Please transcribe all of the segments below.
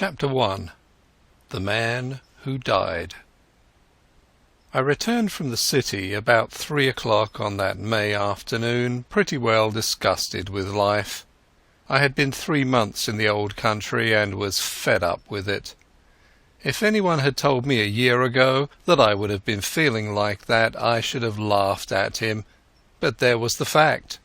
Chapter 1. The Man Who Died. I returned from the city about 3 o'clock on that May afternoon, pretty well disgusted with life. I had been 3 months in the old country and was fed up with it. If anyone had told me a year ago that I would have been feeling like that, I should have laughed at him, but there was the fact.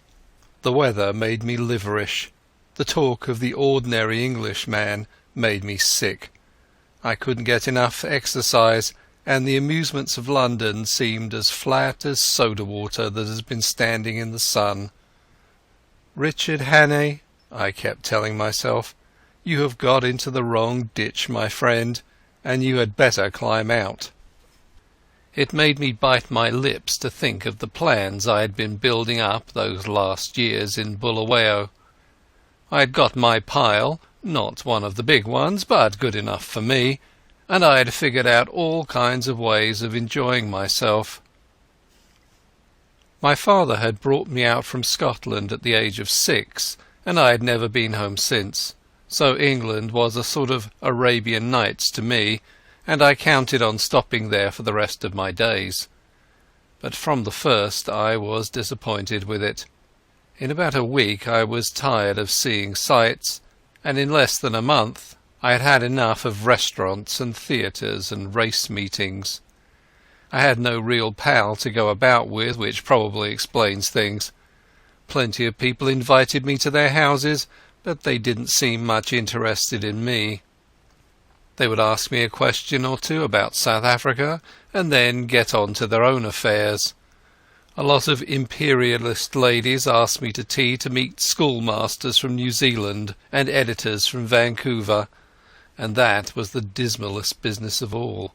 The weather made me liverish. The talk of the ordinary Englishman made me sick. I couldn't get enough exercise, and the amusements of London seemed as flat as soda water that has been standing in the sun. "Richard Hannay," I kept telling myself, "you have got into the wrong ditch, my friend, and you had better climb out." It made me bite my lips to think of the plans I had been building up those last years in Bulawayo. I had got my pile, not one of the big ones, but good enough for me, and I had figured out all kinds of ways of enjoying myself. My father had brought me out from Scotland at the age of 6, and I had never been home since, so England was a sort of Arabian Nights to me, and I counted on stopping there for the rest of my days. But from the first I was disappointed with it. In about a week I was tired of seeing sights, and in less than a month I had had enough of restaurants and theatres and race meetings. I had no real pal to go about with, which probably explains things. Plenty of people invited me to their houses, but they didn't seem much interested in me. They would ask me a question or two about South Africa, and then get on to their own affairs. A lot of imperialist ladies asked me to tea to meet schoolmasters from New Zealand and editors from Vancouver, and that was the dismalest business of all.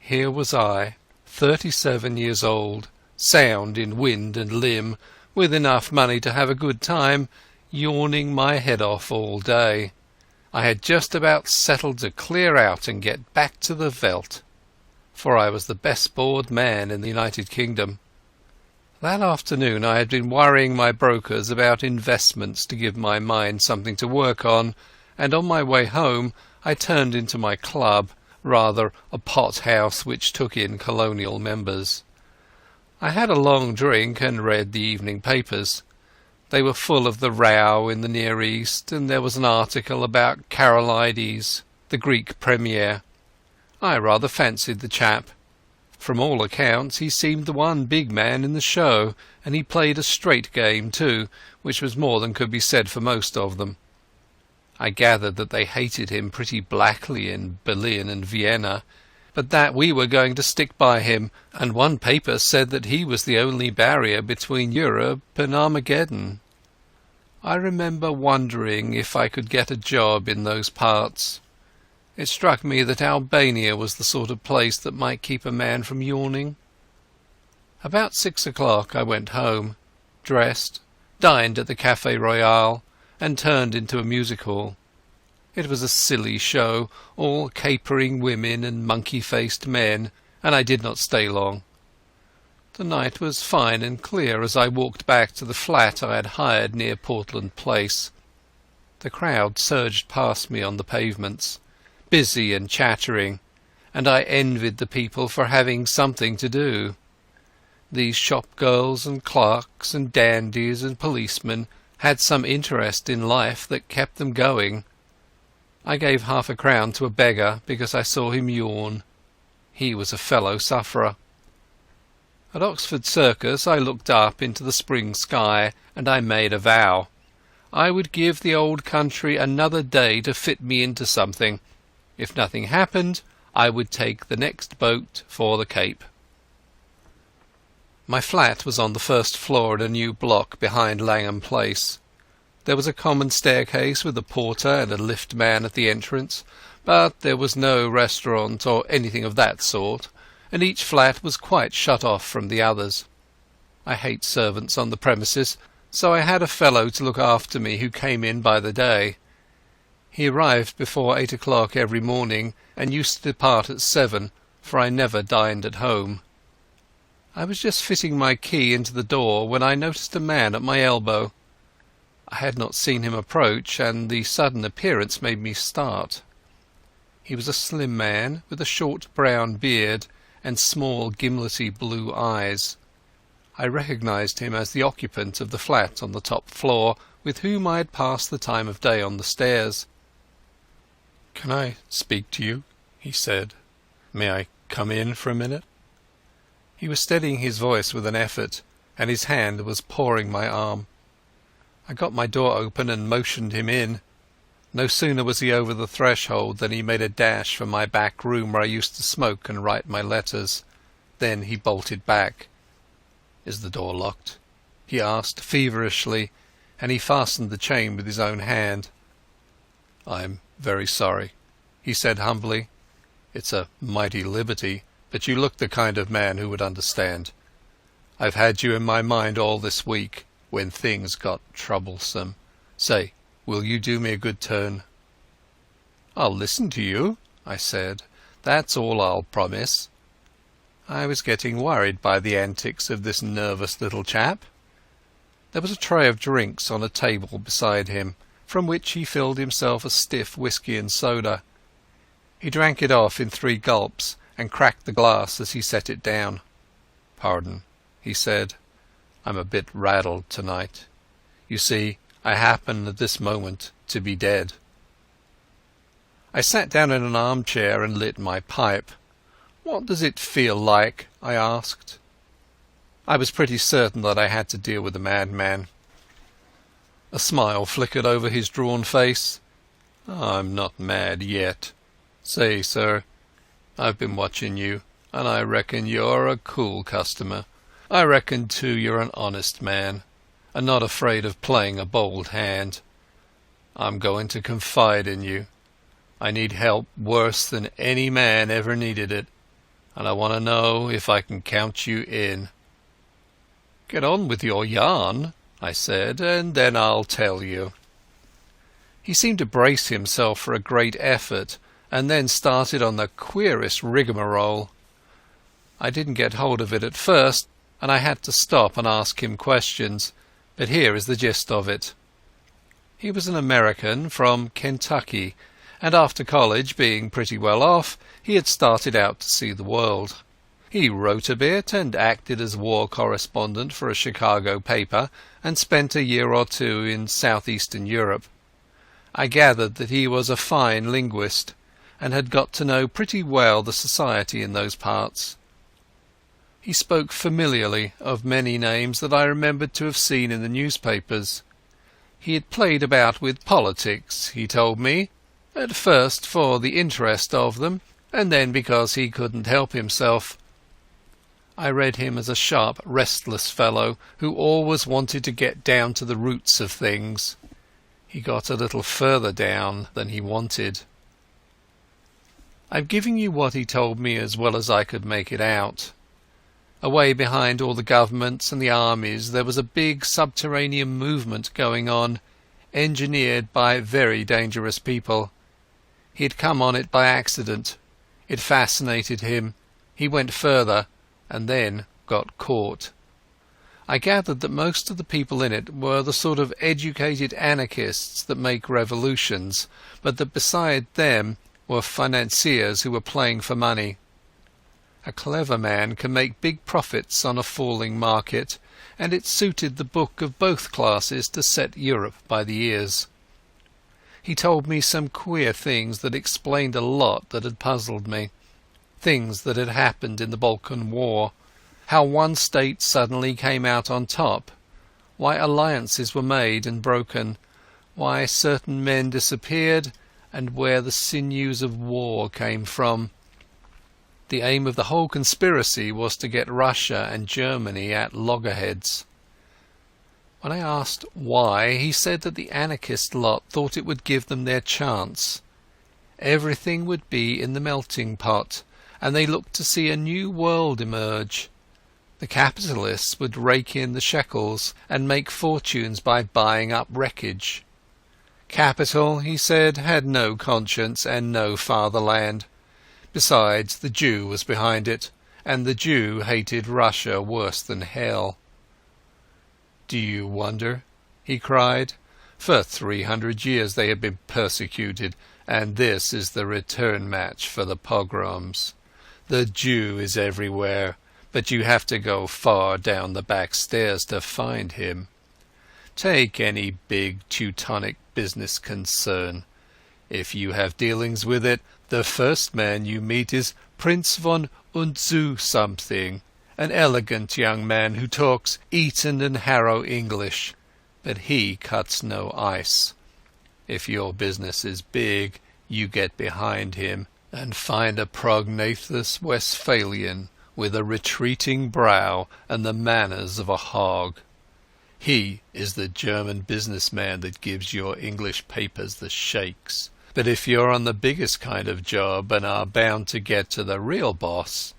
Here was I, 37 years old, sound in wind and limb, with enough money to have a good time, yawning my head off all day. I had just about settled to clear out and get back to the veldt, for I was the best bored man in the United Kingdom. That afternoon I had been worrying my brokers about investments to give my mind something to work on, and on my way home I turned into my club, rather a pot-house which took in colonial members. I had a long drink and read the evening papers. They were full of the row in the Near East, and there was an article about Karolides, the Greek premier. I rather fancied the chap. From all accounts he seemed the one big man in the show, and he played a straight game too, which was more than could be said for most of them. I gathered that they hated him pretty blackly in Berlin and Vienna, but that we were going to stick by him, and one paper said that he was the only barrier between Europe and Armageddon. I remember wondering if I could get a job in those parts. It struck me that Albania was the sort of place that might keep a man from yawning. About 6 o'clock I went home, dressed, dined at the Café Royal, and turned into a music hall. It was a silly show, all capering women and monkey-faced men, and I did not stay long. The night was fine and clear as I walked back to the flat I had hired near Portland Place. The crowd surged past me on the pavements, busy and chattering, and I envied the people for having something to do. These shop-girls and clerks and dandies and policemen had some interest in life that kept them going. I gave half a crown to a beggar because I saw him yawn. He was a fellow sufferer. At Oxford Circus I looked up into the spring sky, and I made a vow. I would give the old country another day to fit me into something. If nothing happened, I would take the next boat for the Cape. My flat was on the first floor in a new block behind Langham Place. There was a common staircase with a porter and a lift man at the entrance, but there was no restaurant or anything of that sort, and each flat was quite shut off from the others. I hate servants on the premises, so I had a fellow to look after me who came in by the day. He arrived before 8 o'clock every morning, and used to depart at 7, for I never dined at home. I was just fitting my key into the door when I noticed a man at my elbow. I had not seen him approach, and the sudden appearance made me start. He was a slim man with a short brown beard and small gimlety blue eyes. I recognized him as the occupant of the flat on the top floor with whom I had passed the time of day on the stairs. "Can I speak to you?" he said. "May I come in for a minute?" He was steadying his voice with an effort, and his hand was pawing my arm. I got my door open and motioned him in. No sooner was he over the threshold than he made a dash for my back room where I used to smoke and write my letters. Then he bolted back. "Is the door locked?" he asked feverishly, and he fastened the chain with his own hand. "I'm very sorry," he said humbly. "It's a mighty liberty, but you look the kind of man who would understand. I've had you in my mind all this week, when things got troublesome. Say, will you do me a good turn?" "I'll listen to you," I said. "That's all I'll promise." I was getting worried by the antics of this nervous little chap. There was a tray of drinks on a table beside him, from which he filled himself a stiff whisky and soda. He drank it off in 3 gulps and cracked the glass as he set it down. "Pardon," he said. "I'm a bit rattled tonight. You see, I happen at this moment to be dead." I sat down in an armchair and lit my pipe. "What does it feel like?" I asked. I was pretty certain that I had to deal with a madman. A smile flickered over his drawn face. "I'm not mad yet. Say, sir, I've been watching you, and I reckon you're a cool customer. I reckon, too, you're an honest man, and not afraid of playing a bold hand. I'm going to confide in you. I need help worse than any man ever needed it, and I want to know if I can count you in." "Get on with your yarn," I said, "and then I'll tell you." He seemed to brace himself for a great effort, and then started on the queerest rigmarole. I didn't get hold of it at first, and I had to stop and ask him questions, but here is the gist of it. He was an American from Kentucky, and after college, being pretty well off, he had started out to see the world. He wrote a bit and acted as war correspondent for a Chicago paper and spent a year or 2 in southeastern Europe. I gathered that he was a fine linguist and had got to know pretty well the society in those parts. He spoke familiarly of many names that I remembered to have seen in the newspapers. He had played about with politics, he told me, at first for the interest of them, and then because he couldn't help himself. I read him as a sharp, restless fellow who always wanted to get down to the roots of things. He got a little further down than he wanted. I'm giving you what he told me as well as I could make it out. Away behind all the governments and the armies there was a big subterranean movement going on, engineered by very dangerous people. He had come on it by accident. It fascinated him. He went further, and then got caught. I gathered that most of the people in it were the sort of educated anarchists that make revolutions, but that beside them were financiers who were playing for money. A clever man can make big profits on a falling market, and it suited the book of both classes to set Europe by the ears. He told me some queer things that explained a lot that had puzzled me. Things that had happened in the Balkan War, how one state suddenly came out on top, why alliances were made and broken, why certain men disappeared, and where the sinews of war came from. The aim of the whole conspiracy was to get Russia and Germany at loggerheads. When I asked why, he said that the anarchist lot thought it would give them their chance. Everything would be in the melting pot, and they looked to see a new world emerge. The capitalists would rake in the shekels and make fortunes by buying up wreckage. Capital, he said, had no conscience and no fatherland. Besides, the Jew was behind it, and the Jew hated Russia worse than hell. "Do you wonder," he cried, For 300 years they have been persecuted, and this is the return match for the pogroms. The Jew is everywhere, but you have to go far down the back stairs to find him. Take any big Teutonic business concern. If you have dealings with it, the first man you meet is Prince von Unzu something, an elegant young man who talks Eton and Harrow English, but he cuts no ice. If your business is big, you get behind him and find a prognathous Westphalian with a retreating brow and the manners of a hog. He is the German businessman that gives your English papers the shakes. But if you're on the biggest kind of job and are bound to get to the real boss,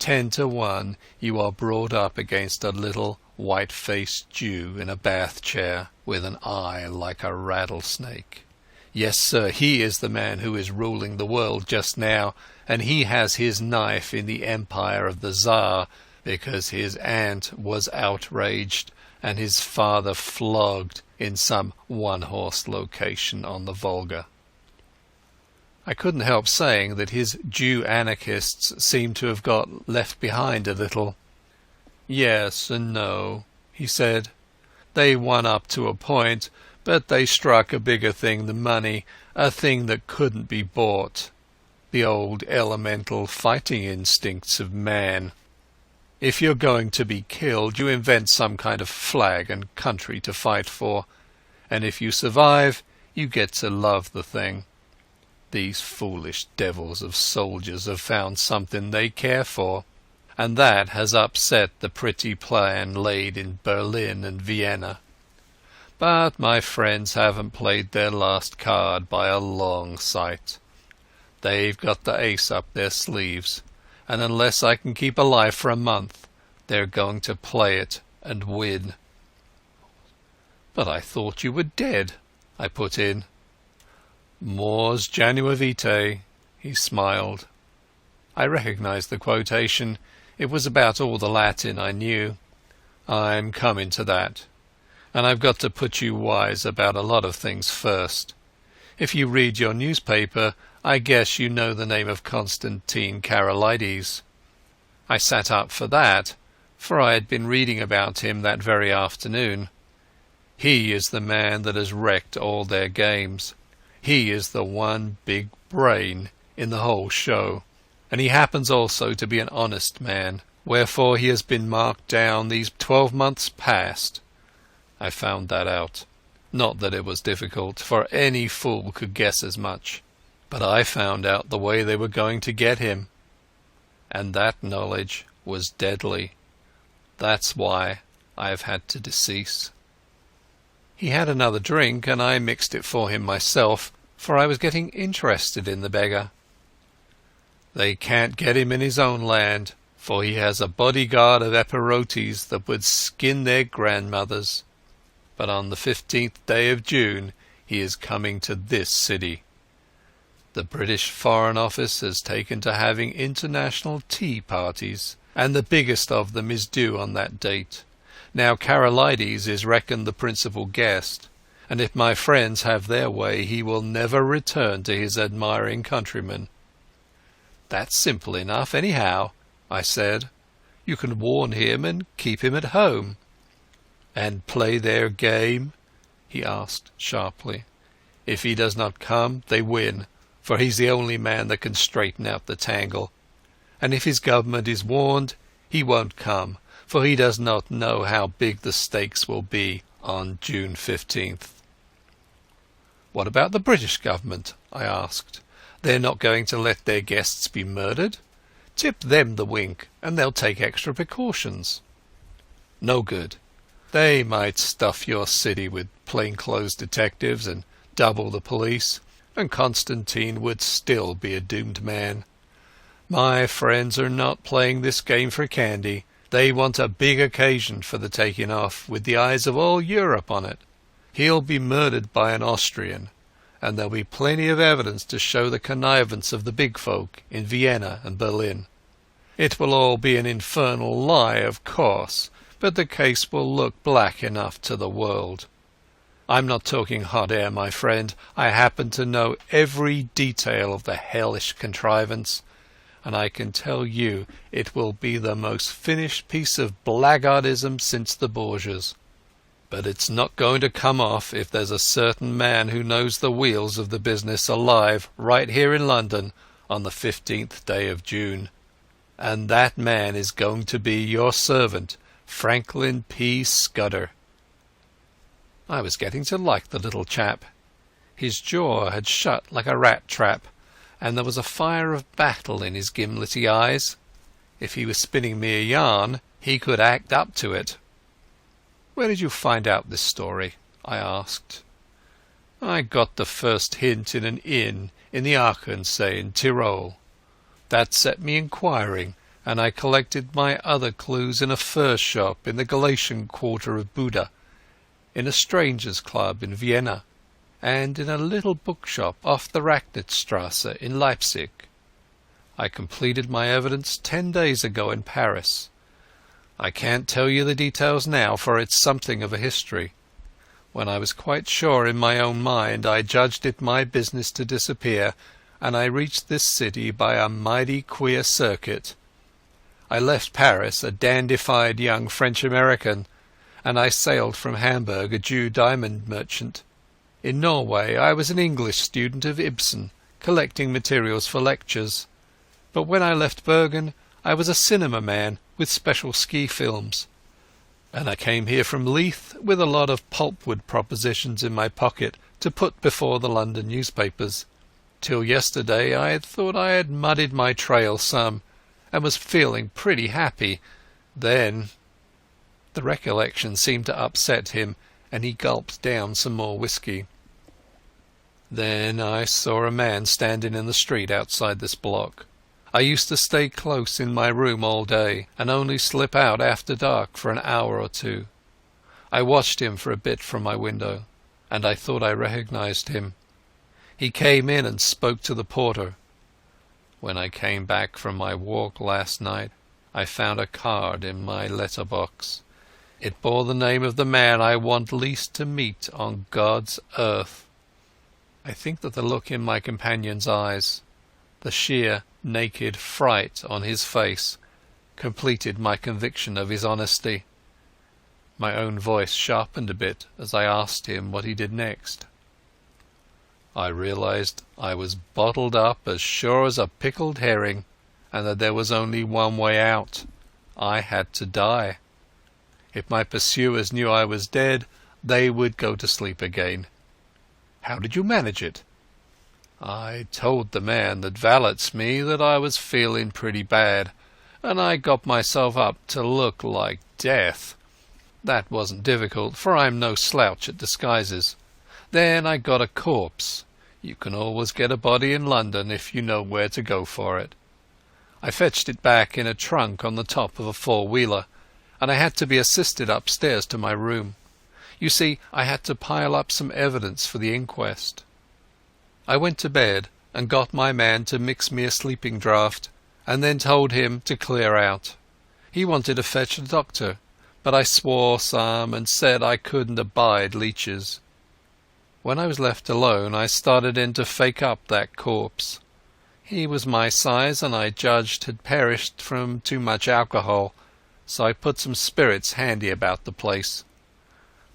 10 to 1 you are brought up against a little white-faced Jew in a bath chair with an eye like a rattlesnake. Yes, sir, he is the man who is ruling the world just now, and he has his knife in the empire of the Tsar because his aunt was outraged and his father flogged in some one-horse location on the Volga. I couldn't help saying that his Jew anarchists seemed to have got left behind a little. Yes and no, he said. They won up to a point, but they struck a bigger thing than money, a thing that couldn't be bought. The old elemental fighting instincts of man. If you're going to be killed, you invent some kind of flag and country to fight for, and if you survive, you get to love the thing. These foolish devils of soldiers have found something they care for, and that has upset the pretty plan laid in Berlin and Vienna. But my friends haven't played their last card by a long sight. They've got the ace up their sleeves, and unless I can keep alive for a month, they're going to play it and win. But I thought you were dead, I put in. Mors janua vitae, he smiled. I recognized the quotation. It was about all the Latin I knew. I'm coming to that. And I've got to put you wise about a lot of things first. If you read your newspaper, I guess you know the name of Constantine Karolides. I sat up for that, for I had been reading about him that very afternoon. He is the man that has wrecked all their games. He is the one big brain in the whole show, and he happens also to be an honest man, wherefore he has been marked down these 12 months past. I found that out. Not that it was difficult, for any fool could guess as much. But I found out the way they were going to get him. And that knowledge was deadly. That's why I have had to decease. He had another drink, and I mixed it for him myself, for I was getting interested in the beggar. They can't get him in his own land, for he has a bodyguard of Epirotes that would skin their grandmothers. But on the 15th day of June he is coming to this city. The British Foreign Office has taken to having international tea parties, and the biggest of them is due on that date. Now Karolides is reckoned the principal guest, and if my friends have their way he will never return to his admiring countrymen. That's simple enough anyhow, I said. You can warn him and keep him at home. And play their game? He asked sharply. If he does not come, they win, for he's the only man that can straighten out the tangle. And if his government is warned, he won't come, for he does not know how big the stakes will be on June 15th. What about the British government? I asked. They're not going to let their guests be murdered. Tip them the wink, and they'll take extra precautions. No good. They might stuff your city with plainclothes detectives and double the police, and Constantine would still be a doomed man. My friends are not playing this game for candy. They want a big occasion for the taking off, with the eyes of all Europe on it. He'll be murdered by an Austrian, and there'll be plenty of evidence to show the connivance of the big folk in Vienna and Berlin. It will all be an infernal lie, of course, but the case will look black enough to the world. I'm not talking hot air, my friend. I happen to know every detail of the hellish contrivance, and I can tell you it will be the most finished piece of blackguardism since the Borgias. But it's not going to come off if there's a certain man who knows the wheels of the business alive right here in London on the 15th day of June. And that man is going to be your servant, Franklin P. Scudder." I was getting to like the little chap. His jaw had shut like a rat trap, and there was a fire of battle in his gimlety eyes. If he was spinning me a yarn, he could act up to it. "Where did you find out this story?" I asked. "I got the first hint in an inn in the Achensee in Tyrol. That set me inquiring, and I collected my other clues in a fur shop in the Galatian quarter of Buda, in a strangers' club in Vienna, and in a little bookshop off the Racknitzstrasse in Leipzig. I completed my evidence 10 days ago in Paris. I can't tell you the details now, for it's something of a history. When I was quite sure in my own mind, I judged it my business to disappear, and I reached this city by a mighty queer circuit. I left Paris a dandified young French-American, and I sailed from Hamburg a Jew diamond merchant. In Norway I was an English student of Ibsen, collecting materials for lectures. But when I left Bergen I was a cinema man with special ski films. And I came here from Leith with a lot of pulpwood propositions in my pocket to put before the London newspapers. Till yesterday I had thought I had muddied my trail some, and was feeling pretty happy. Then—" The recollection seemed to upset him, and he gulped down some more whisky. "Then I saw a man standing in the street outside this block. I used to stay close in my room all day, and only slip out after dark for an hour or two. I watched him for a bit from my window, and I thought I recognized him. He came in and spoke to the porter. When I came back from my walk last night, I found a card in my letterbox. It bore the name of the man I want least to meet on God's earth." I think that the look in my companion's eyes, the sheer, naked fright on his face, completed my conviction of his honesty. My own voice sharpened a bit as I asked him what he did next. I realized I was bottled up as sure as a pickled herring, and that there was only one way out. I had to die. If my pursuers knew I was dead, they would go to sleep again. "How did you manage it?" "I told the man that valets me that I was feeling pretty bad, and I got myself up to look like death. That wasn't difficult, for I'm no slouch at disguises. Then I got a corpse. You can always get a body in London if you know where to go for it. I fetched it back in a trunk on the top of a four-wheeler, and I had to be assisted upstairs to my room. You see, I had to pile up some evidence for the inquest. I went to bed and got my man to mix me a sleeping draught, and then told him to clear out. He wanted to fetch a doctor, but I swore some and said I couldn't abide leeches. When I was left alone I started in to fake up that corpse. He was my size, and I judged had perished from too much alcohol, so I put some spirits handy about the place.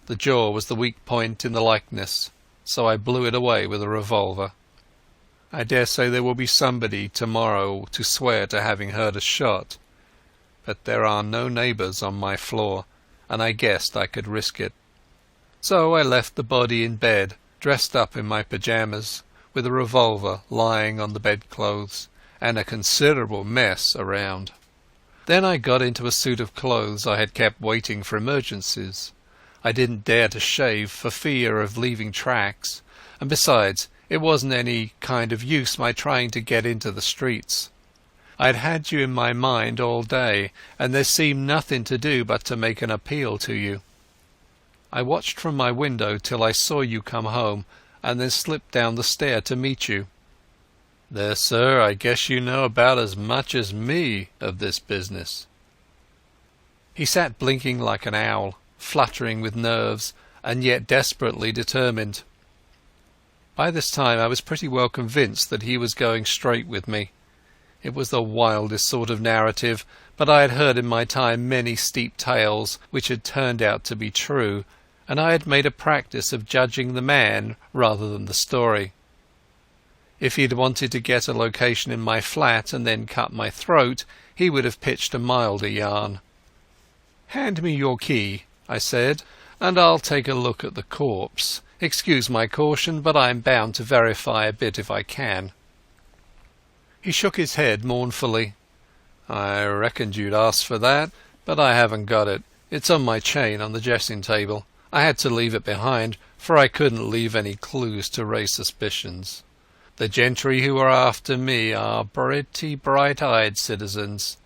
The jaw was the weak point in the likeness, so I blew it away with a revolver. I dare say there will be somebody tomorrow to swear to having heard a shot, but there are no neighbours on my floor, and I guessed I could risk it. So I left the body in bed, dressed up in my pyjamas, with a revolver lying on the bedclothes, and a considerable mess around. Then I got into a suit of clothes I had kept waiting for emergencies. I didn't dare to shave for fear of leaving tracks, and besides, it wasn't any kind of use my trying to get into the streets. I'd had you in my mind all day, and there seemed nothing to do but to make an appeal to you. I watched from my window till I saw you come home, and then slipped down the stair to meet you. There, sir, I guess you know about as much as me of this business." He sat blinking like an owl, fluttering with nerves, and yet desperately determined. By this time I was pretty well convinced that he was going straight with me. It was the wildest sort of narrative, but I had heard in my time many steep tales which had turned out to be true, and I had made a practice of judging the man rather than the story. If he had wanted to get a location in my flat and then cut my throat, he would have pitched a milder yarn. "Hand me your key," I said, "and I'll take a look at the corpse. Excuse my caution, but I'm bound to verify a bit if I can." He shook his head mournfully. "I reckoned you'd ask for that, but I haven't got it. It's on my chain on the dressing table. I had to leave it behind, for I couldn't leave any clues to raise suspicions. The gentry who are after me are pretty bright-eyed citizens.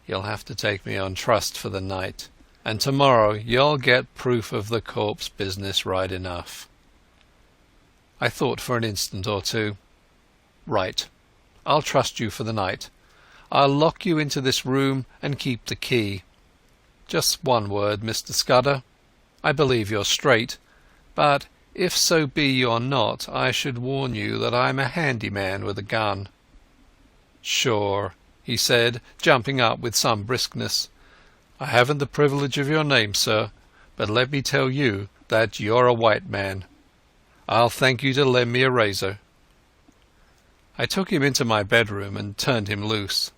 You'll have to take me on trust for the night, and tomorrow you'll get proof of the corpse business right enough." I thought for an instant or two. "Right. I'll trust you for the night. I'll lock you into this room and keep the key. Just one word, Mr. Scudder. I believe you're straight, but if so be you're not, I should warn you that I'm a handy man with a gun." "Sure," he said, jumping up with some briskness. "I haven't the privilege of your name, sir, but let me tell you that you're a white man. I'll thank you to lend me a razor." I took him into my bedroom and turned him loose.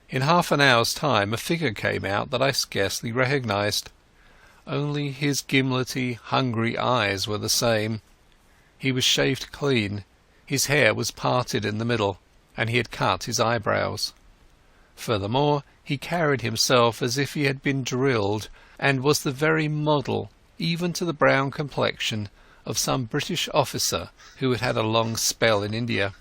In half an hour's time a figure came out that I scarcely recognized. Only his gimlety, hungry eyes were the same. He was shaved clean, his hair was parted in the middle, and he had cut his eyebrows. Furthermore, he carried himself as if he had been drilled, and was the very model, even to the brown complexion, of some British officer who had had a long spell in India.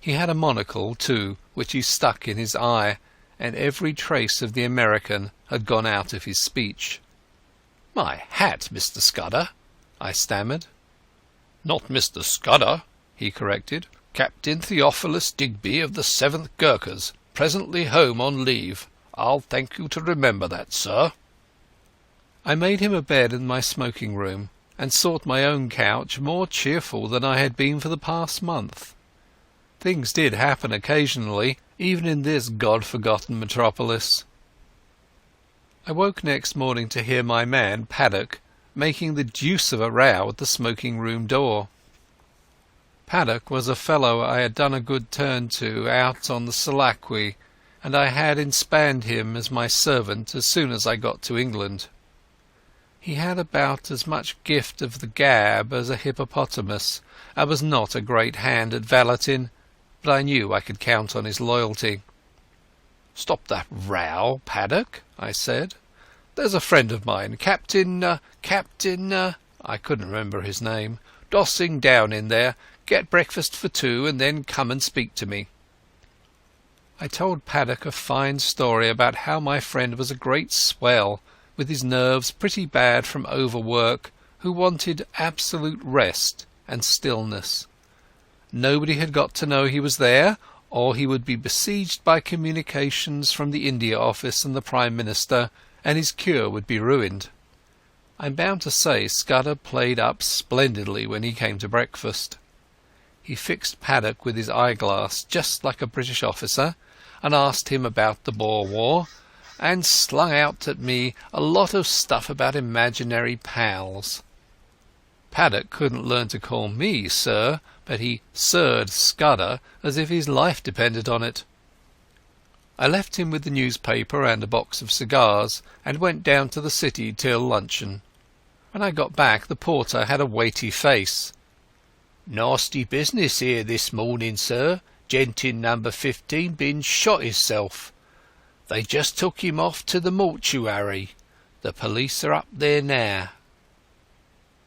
He had a monocle, too, which he stuck in his eye, and every trace of the American had gone out of his speech. "My hat, Mr. Scudder," I stammered. "Not Mr. Scudder," he corrected. "Captain Theophilus Digby of the 7th Gurkhas, presently home on leave. I'll thank you to remember that, sir." I made him a bed in my smoking room, and sought my own couch more cheerful than I had been for the past month. Things did happen occasionally, even in this God-forgotten metropolis. I woke next morning to hear my man, Paddock, making the deuce of a row at the smoking-room door. Paddock was a fellow I had done a good turn to out on the Selachwy, and I had inspanned him as my servant as soon as I got to England. He had about as much gift of the gab as a hippopotamus, and was not a great hand at valeting, but I knew I could count on his loyalty. "Stop that row, Paddock," I said. "There's a friend of mine, Captain, I couldn't remember his name, dossing down in there. Get breakfast for two and then come and speak to me." I told Paddock a fine story about how my friend was a great swell, with his nerves pretty bad from overwork, who wanted absolute rest and stillness. Nobody had got to know he was there, or he would be besieged by communications from the India Office and the Prime Minister, and his cure would be ruined. I'm bound to say Scudder played up splendidly when he came to breakfast. He fixed Paddock with his eyeglass just like a British officer, and asked him about the Boer War, and slung out at me a lot of stuff about imaginary pals. Paddock couldn't learn to call me sir, but he sirred Scudder as if his life depended on it. I left him with the newspaper and a box of cigars, and went down to the city till luncheon. When I got back the porter had a weighty face. "Nasty business here this morning, sir. Genting number 15 been shot hisself. They just took him off to the mortuary. The police are up there now."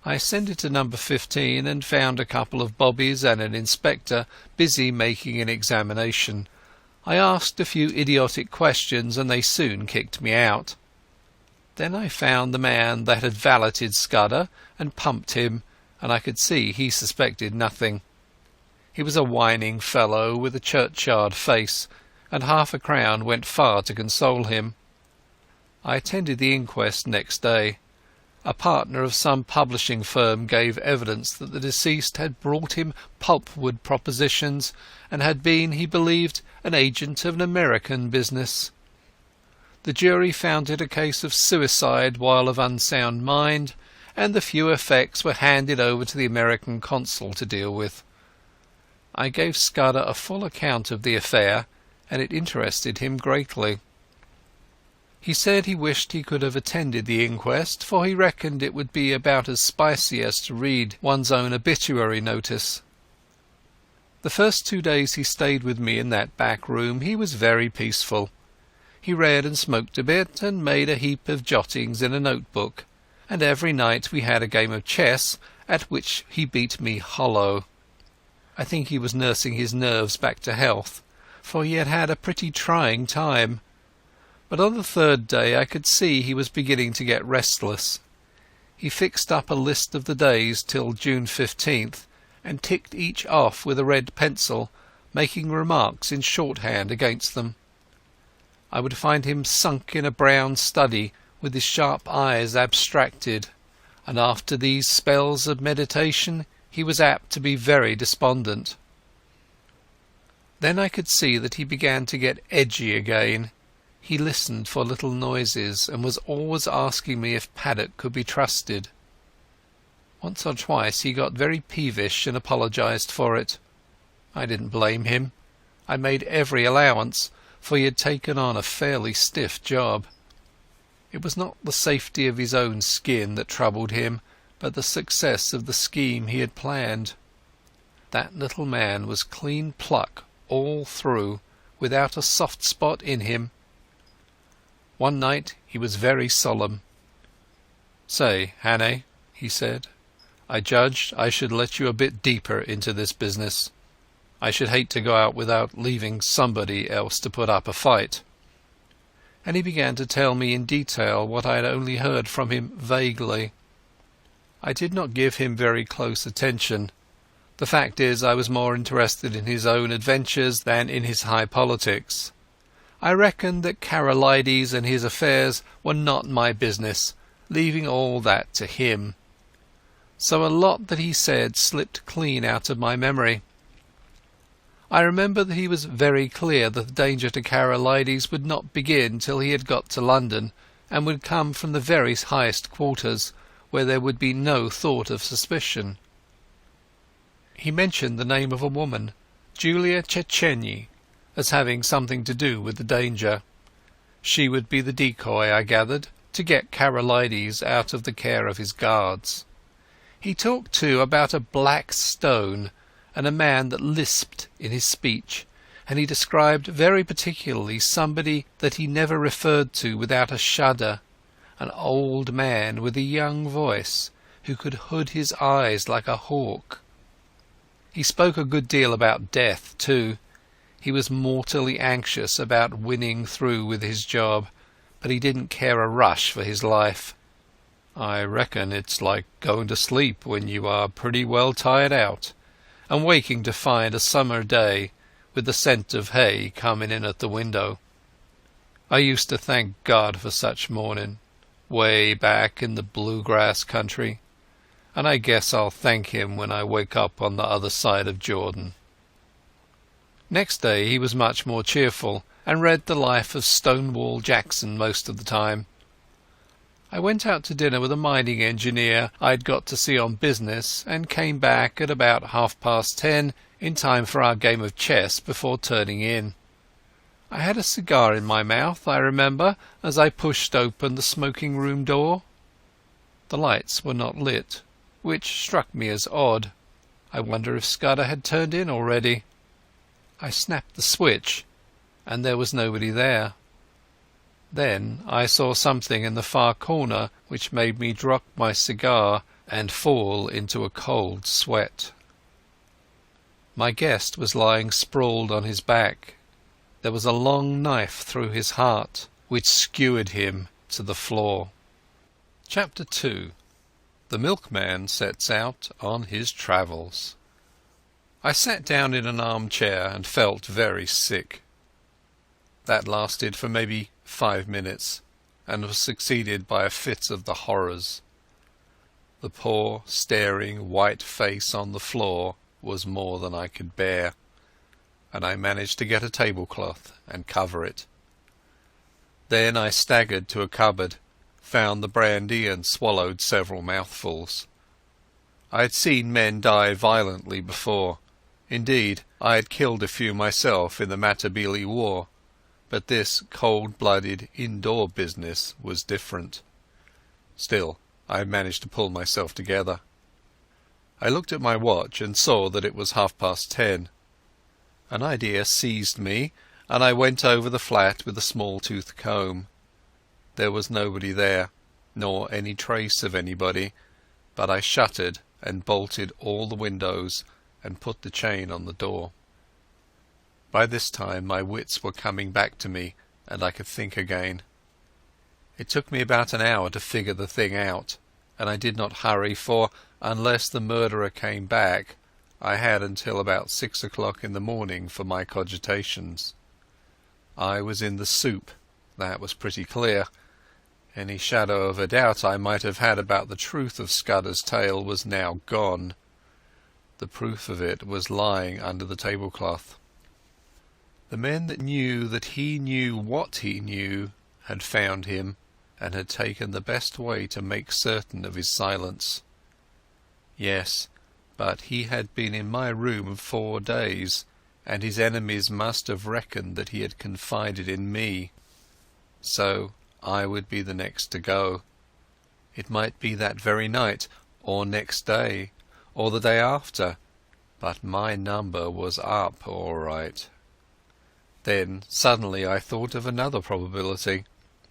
I ascended to number 15 and found a couple of bobbies and an inspector busy making an examination. I asked a few idiotic questions and they soon kicked me out. Then I found the man that had valeted Scudder and pumped him, and I could see he suspected nothing. He was a whining fellow with a churchyard face, and £50 went far to console him. I attended the inquest next day. A partner of some publishing firm gave evidence that the deceased had brought him pulpwood propositions and had been, he believed, an agent of an American business. The jury found it a case of suicide while of unsound mind, and the few effects were handed over to the American consul to deal with. I gave Scudder a full account of the affair, and it interested him greatly. He said he wished he could have attended the inquest, for he reckoned it would be about as spicy as to read one's own obituary notice. The first 2 days he stayed with me in that back room he was very peaceful. He read and smoked a bit, and made a heap of jottings in a notebook, and every night we had a game of chess, at which he beat me hollow. I think he was nursing his nerves back to health, for he had had a pretty trying time. But on the third day I could see he was beginning to get restless. He fixed up a list of the days till June 15th, and ticked each off with a red pencil, making remarks in shorthand against them. I would find him sunk in a brown study, with his sharp eyes abstracted, and after these spells of meditation he was apt to be very despondent. Then I could see that he began to get edgy again. He listened for little noises, and was always asking me if Paddock could be trusted. Once or twice he got very peevish and apologized for it. I didn't blame him. I made every allowance, for he had taken on a fairly stiff job. It was not the safety of his own skin that troubled him, but the success of the scheme he had planned. That little man was clean pluck all through, without a soft spot in him. One night he was very solemn. "Say, Hannay," he said, "I judged I should let you a bit deeper into this business. I should hate to go out without leaving somebody else to put up a fight." And he began to tell me in detail what I had only heard from him vaguely. I did not give him very close attention. The fact is, I was more interested in his own adventures than in his high politics. I reckoned that Karolides and his affairs were not my business, leaving all that to him. So a lot that he said slipped clean out of my memory. I remember that he was very clear that the danger to Karolides would not begin till he had got to London, and would come from the very highest quarters, where there would be no thought of suspicion. He mentioned the name of a woman, Julia Czechenyi, as having something to do with the danger. She would be the decoy, I gathered, to get Karolides out of the care of his guards. He talked too about a black stone and a man that lisped in his speech, and he described very particularly somebody that he never referred to without a shudder, an old man with a young voice who could hood his eyes like a hawk. He spoke a good deal about death too. He was mortally anxious about winning through with his job, but he didn't care a rush for his life. "I reckon it's like going to sleep when you are pretty well tired out, and waking to find a summer day with the scent of hay coming in at the window. I used to thank God for such morning, way back in the bluegrass country, and I guess I'll thank him when I wake up on the other side of Jordan." Next day he was much more cheerful, and read the life of Stonewall Jackson most of the time. I went out to dinner with a mining engineer I had got to see on business, and came back at about 10:30 in time for our game of chess before turning in. I had a cigar in my mouth, I remember, as I pushed open the smoking-room door. The lights were not lit, which struck me as odd. I wonder if Scudder had turned in already. I snapped the switch, and there was nobody there. Then I saw something in the far corner which made me drop my cigar and fall into a cold sweat. My guest was lying sprawled on his back. There was a long knife through his heart, which skewered him to the floor. Chapter 2. The Milkman Sets Out on His Travels. I sat down in an armchair and felt very sick. That lasted for maybe 5 minutes, and was succeeded by a fit of the horrors. The poor, staring, white face on the floor was more than I could bear, and I managed to get a tablecloth and cover it. Then I staggered to a cupboard, found the brandy and swallowed several mouthfuls. I had seen men die violently before. Indeed, I had killed a few myself in the Matabele War, but this cold-blooded indoor business was different. Still, I had managed to pull myself together. I looked at my watch and saw that it was 10:30. An idea seized me, and I went over the flat with a small-toothed comb. There was nobody there, nor any trace of anybody, but I shuttered and bolted all the windows and put the chain on the door. By this time my wits were coming back to me, and I could think again. It took me about an hour to figure the thing out, and I did not hurry, for unless the murderer came back, I had until about 6 o'clock in the morning for my cogitations. I was in the soup, that was pretty clear. Any shadow of a doubt I might have had about the truth of Scudder's tale was now gone. The proof of it was lying under the tablecloth. The men that knew he knew what he knew had found him, and had taken the best way to make certain of his silence. Yes, but he had been in my room 4 days, and his enemies must have reckoned that he had confided in me. So I would be the next to go. It might be that very night, or next day, or the day after, but my number was up all right. Then suddenly I thought of another probability.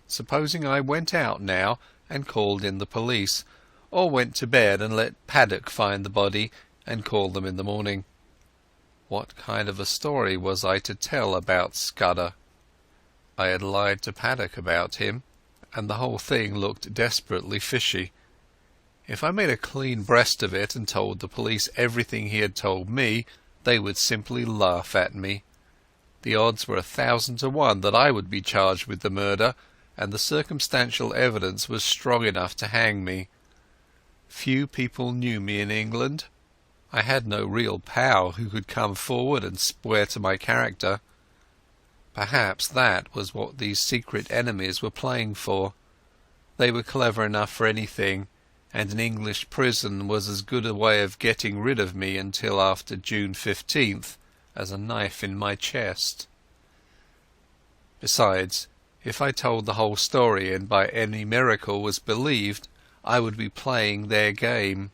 Supposing I went out now and called in the police, or went to bed and let Paddock find the body and call them in the morning. What kind of a story was I to tell about Scudder? I had lied to Paddock about him, and the whole thing looked desperately fishy. If I made a clean breast of it and told the police everything he had told me, they would simply laugh at me. The odds were 1,000 to 1 that I would be charged with the murder, and the circumstantial evidence was strong enough to hang me. Few people knew me in England. I had no real pal who could come forward and swear to my character. Perhaps that was what these secret enemies were playing for. They were clever enough for anything, and an English prison was as good a way of getting rid of me until after June 15th as a knife in my chest. Besides, if I told the whole story and by any miracle was believed, I would be playing their game.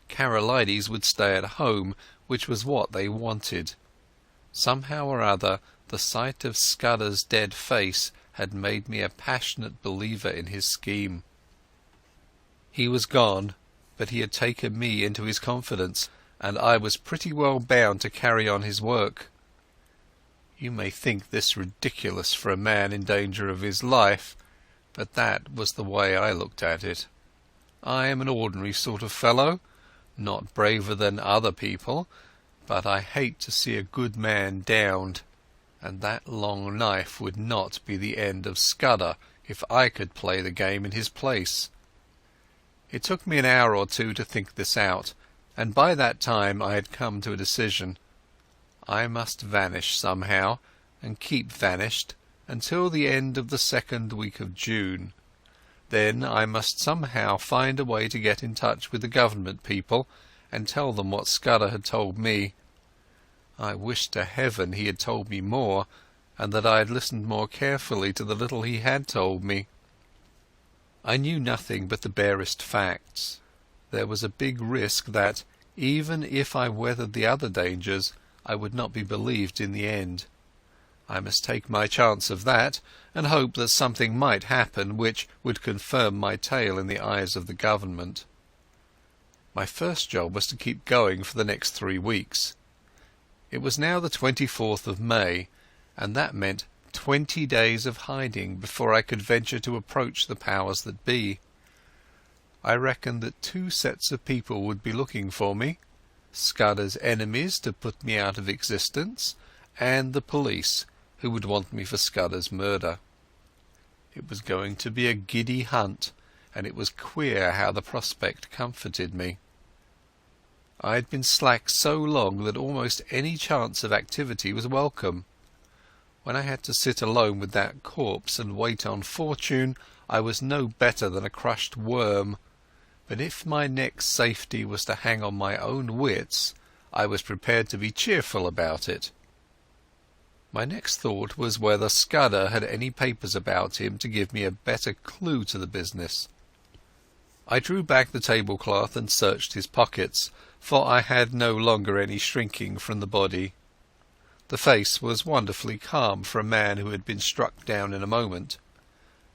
Karolides would stay at home, which was what they wanted. Somehow or other, the sight of Scudder's dead face had made me a passionate believer in his scheme. He was gone, but he had taken me into his confidence, and I was pretty well bound to carry on his work. You may think this ridiculous for a man in danger of his life, but that was the way I looked at it. I am an ordinary sort of fellow, not braver than other people, but I hate to see a good man downed, and that long knife would not be the end of Scudder if I could play the game in his place. It took me an hour or two to think this out, and by that time I had come to a decision. I must vanish somehow, and keep vanished, until the end of the 2nd week of June. Then I must somehow find a way to get in touch with the government people and tell them what Scudder had told me. I wished to heaven he had told me more, and that I had listened more carefully to the little he had told me. I knew nothing but the barest facts. There was a big risk that, even if I weathered the other dangers, I would not be believed in the end. I must take my chance of that, and hope that something might happen which would confirm my tale in the eyes of the government. My first job was to keep going for the next 3 weeks. It was now the 24th of May, and that meant 20 days of hiding before I could venture to approach the powers that be. I reckoned that 2 sets of people would be looking for me: Scudder's enemies to put me out of existence, and the police, who would want me for Scudder's murder. It was going to be a giddy hunt, and it was queer how the prospect comforted me. I had been slack so long that almost any chance of activity was welcome. When I had to sit alone with that corpse and wait on fortune, I was no better than a crushed worm, but if my next safety was to hang on my own wits, I was prepared to be cheerful about it. My next thought was whether Scudder had any papers about him to give me a better clue to the business. I drew back the tablecloth and searched his pockets, for I had no longer any shrinking from the body. The face was wonderfully calm for a man who had been struck down in a moment.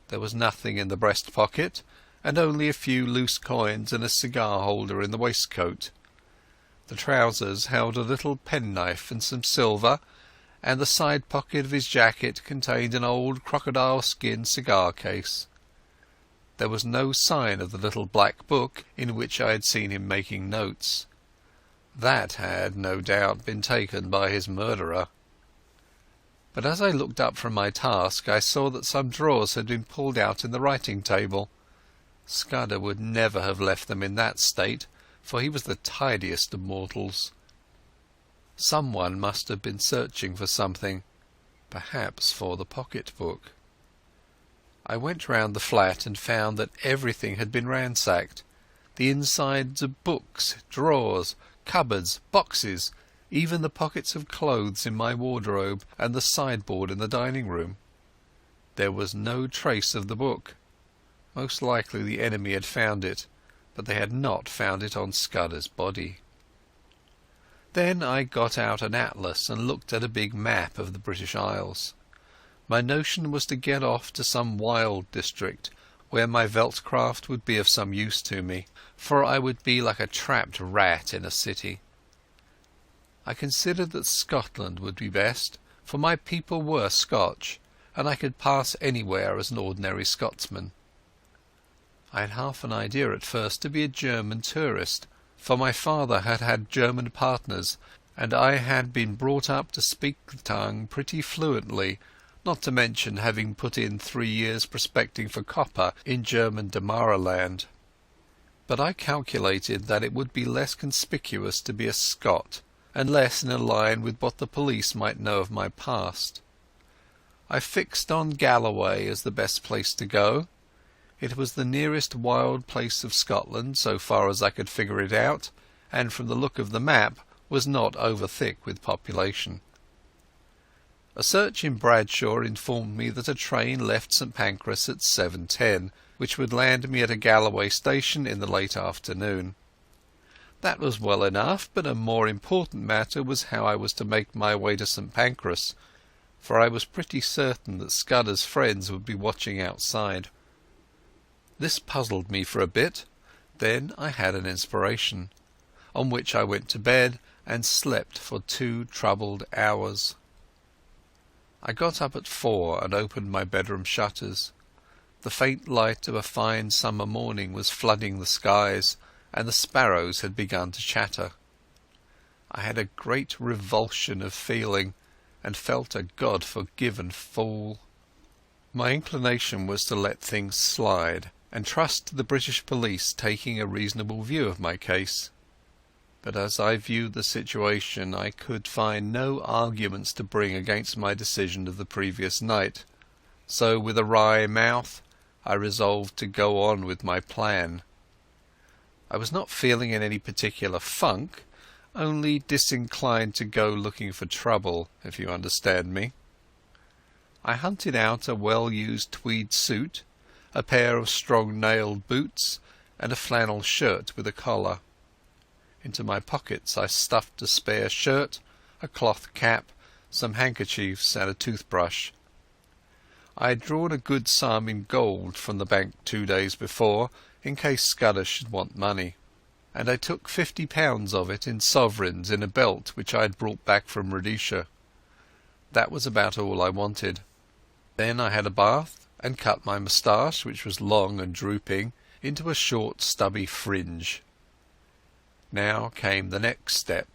There was nothing in the breast pocket, and only a few loose coins and a cigar-holder in the waistcoat. The trousers held a little penknife and some silver, and the side pocket of his jacket contained an old crocodile-skin cigar-case. There was no sign of the little black book in which I had seen him making notes. That had, no doubt, been taken by his murderer. But as I looked up from my task, I saw that some drawers had been pulled out in the writing-table. Scudder would never have left them in that state, for he was the tidiest of mortals. Someone must have been searching for something, perhaps for the pocket-book. I went round the flat and found that everything had been ransacked. The insides of books, drawers, cupboards, boxes, even the pockets of clothes in my wardrobe and the sideboard in the dining-room. There was no trace of the book. Most likely the enemy had found it, but they had not found it on Scudder's body. Then I got out an atlas and looked at a big map of the British Isles. My notion was to get off to some wild district, where my veldcraft would be of some use to me, for I would be like a trapped rat in a city. I considered that Scotland would be best, for my people were Scotch, and I could pass anywhere as an ordinary Scotsman. I had half an idea at first to be a German tourist, for my father had had German partners, and I had been brought up to speak the tongue pretty fluently, not to mention having put in 3 years prospecting for copper in German Damaraland. But I calculated that it would be less conspicuous to be a Scot, and less in a line with what the police might know of my past. I fixed on Galloway as the best place to go. It was the nearest wild place of Scotland, so far as I could figure it out, and from the look of the map was not over thick with population. A search in Bradshaw informed me that a train left St Pancras at 7:10, which would land me at a Galloway station in the late afternoon. That was well enough, but a more important matter was how I was to make my way to St Pancras, for I was pretty certain that Scudder's friends would be watching outside. This puzzled me for a bit. Then I had an inspiration, on which I went to bed and slept for 2 troubled hours. I got up at 4 and opened my bedroom shutters. The faint light of a fine summer morning was flooding the skies, and the sparrows had begun to chatter. I had a great revulsion of feeling, and felt a God-forgiven fool. My inclination was to let things slide, and trust to the British police taking a reasonable view of my case. But as I viewed the situation, I could find no arguments to bring against my decision of the previous night, so with a wry mouth I resolved to go on with my plan. I was not feeling in any particular funk, only disinclined to go looking for trouble, if you understand me. I hunted out a well-used tweed suit, a pair of strong-nailed boots, and a flannel shirt with a collar. Into my pockets I stuffed a spare shirt, a cloth cap, some handkerchiefs, and a toothbrush. I had drawn a good sum in gold from the bank 2 days before, in case Scudder should want money, and I took £50 of it in sovereigns in a belt which I had brought back from Rhodesia. That was about all I wanted. Then I had a bath, and cut my moustache, which was long and drooping, into a short stubby fringe. Now came the next step.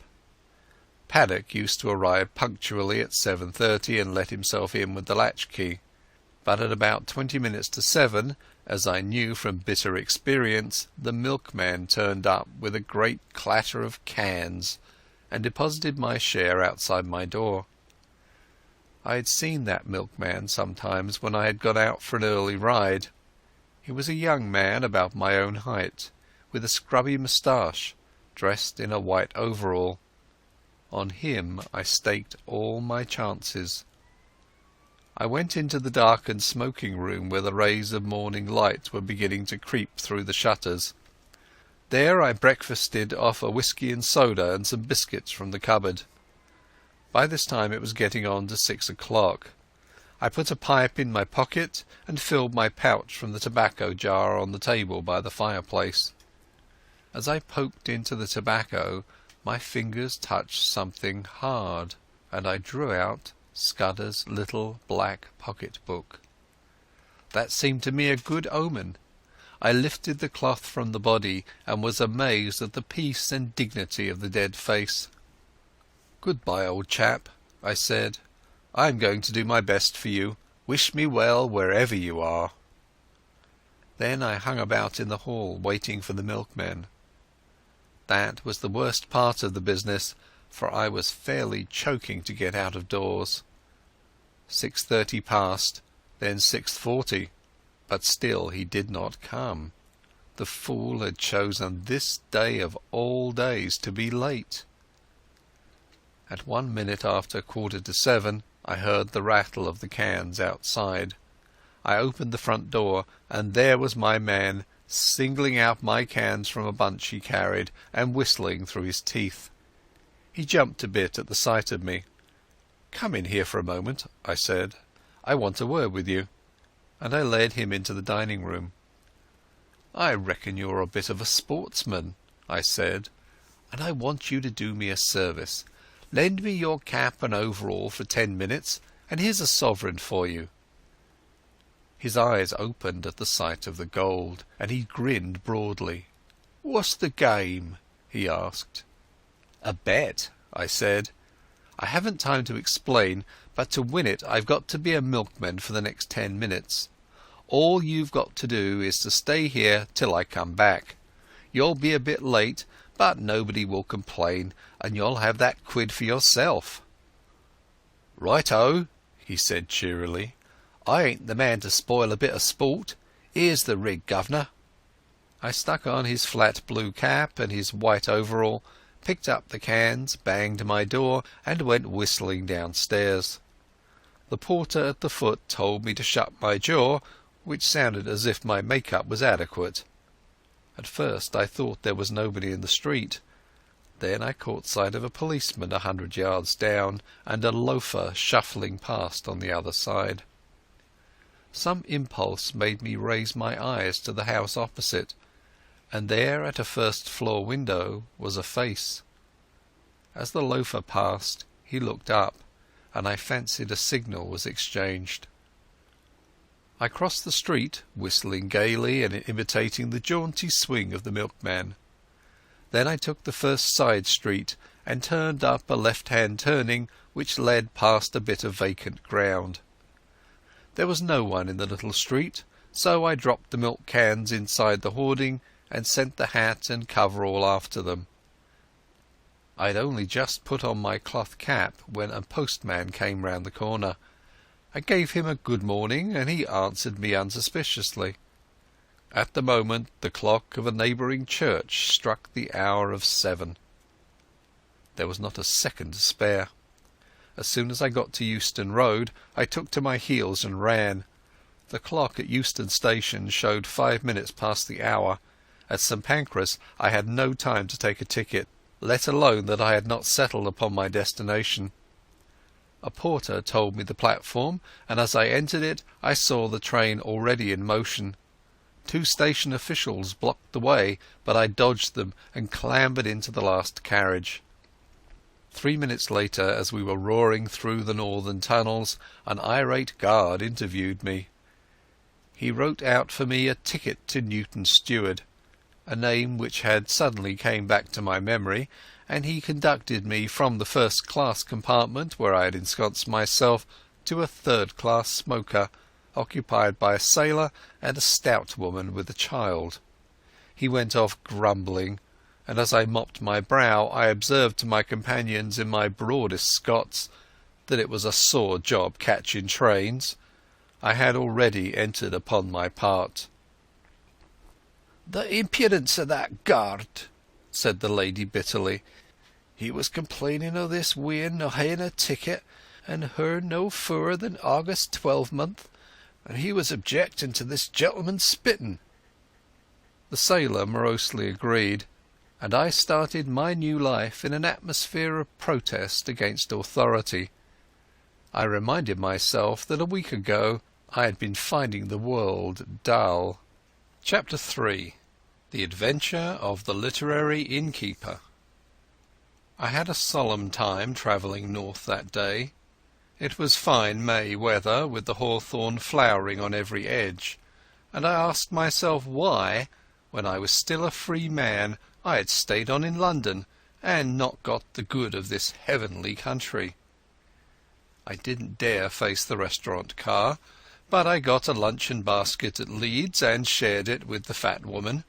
Paddock used to arrive punctually at 7:30 and let himself in with the latchkey, but at about 20 minutes to 7 As I knew from bitter experience, the milkman turned up with a great clatter of cans and deposited my share outside my door. I had seen that milkman sometimes when I had gone out for an early ride. He was a young man about my own height, with a scrubby moustache, dressed in a white overall. On him I staked all my chances. I went into the darkened smoking room where the rays of morning light were beginning to creep through the shutters. There I breakfasted off a whisky and soda and some biscuits from the cupboard. By this time it was getting on to 6 o'clock. I put a pipe in my pocket and filled my pouch from the tobacco jar on the table by the fireplace. As I poked into the tobacco, my fingers touched something hard, and I drew out Scudder's little black pocketbook. That seemed to me a good omen. I lifted the cloth from the body and was amazed at the peace and dignity of the dead face. "Goodbye, old chap," I said. "I'm going to do my best for you. Wish me well wherever you are." Then I hung about in the hall waiting for the milkman. That was the worst part of the business, for I was fairly choking to get out of doors. 6:30 passed, then 6:40, but still he did not come. The fool had chosen this day of all days to be late. At 1 minute after 7:15, I heard the rattle of the cans outside. I opened the front door, and there was my man, singling out my cans from a bunch he carried and whistling through his teeth. He jumped a bit at the sight of me. "Come in here for a moment," I said. "I want a word with you." And I led him into the dining room. "I reckon you're a bit of a sportsman," I said, "and I want you to do me a service. Lend me your cap and overall for 10 minutes, and here's a sovereign for you." His eyes opened at the sight of the gold, and he grinned broadly. "What's the game?" he asked. "A bet," I said. "I haven't time to explain, but to win it I've got to be a milkman for the next 10 minutes. All you've got to do is to stay here till I come back. You'll be a bit late, but nobody will complain, and you'll have that quid for yourself." "Right-o," he said cheerily. "I ain't the man to spoil a bit of sport. Here's the rig, governor." I stuck on his flat blue cap and his white overall, picked up the cans, banged my door, and went whistling downstairs. The porter at the foot told me to shut my jaw, which sounded as if my make-up was adequate. At first I thought there was nobody in the street. Then I caught sight of a policeman 100 yards down, and a loafer shuffling past on the other side. Some impulse made me raise my eyes to the house opposite, and there at a first-floor window was a face. As the loafer passed, he looked up, and I fancied a signal was exchanged. I crossed the street, whistling gaily and imitating the jaunty swing of the milkman. Then I took the first side street and turned up a left-hand turning which led past a bit of vacant ground. There was no one in the little street, so I dropped the milk cans inside the hoarding and sent the hat and coverall after them. I'd only just put on my cloth cap when a postman came round the corner. I gave him a good morning, and he answered me unsuspiciously. At the moment the clock of a neighbouring church struck the hour of 7. There was not a second to spare. As soon as I got to Euston Road I took to my heels and ran. The clock at Euston Station showed 5 minutes past the hour. At St Pancras I had no time to take a ticket, let alone that I had not settled upon my destination. A porter told me the platform, and as I entered it I saw the train already in motion. 2 station officials blocked the way, but I dodged them and clambered into the last carriage. 3 minutes later, as we were roaring through the northern tunnels, an irate guard interviewed me. He wrote out for me a ticket to Newton Steward, a name which had suddenly came back to my memory, and he conducted me from the first-class compartment where I had ensconced myself to a third-class smoker, occupied by a sailor and a stout woman with a child. He went off grumbling, and as I mopped my brow I observed to my companions in my broadest Scots that it was a sore job catching trains. I had already entered upon my part. "The impudence of that guard," said the lady bitterly. "He was complaining o' this wean no haeing a ticket, and her no furrer than August 12th, and he was objecting to this gentleman spitting." The sailor morosely agreed, and I started my new life in an atmosphere of protest against authority. I reminded myself that a week ago I had been finding the world dull. Chapter 3. The Adventure of the Literary Innkeeper. I had a solemn time travelling north that day. It was fine May weather, with the hawthorn flowering on every edge, and I asked myself why, when I was still a free man, I had stayed on in London and not got the good of this heavenly country. I didn't dare face the restaurant car, but I got a luncheon basket at Leeds and shared it with the fat woman.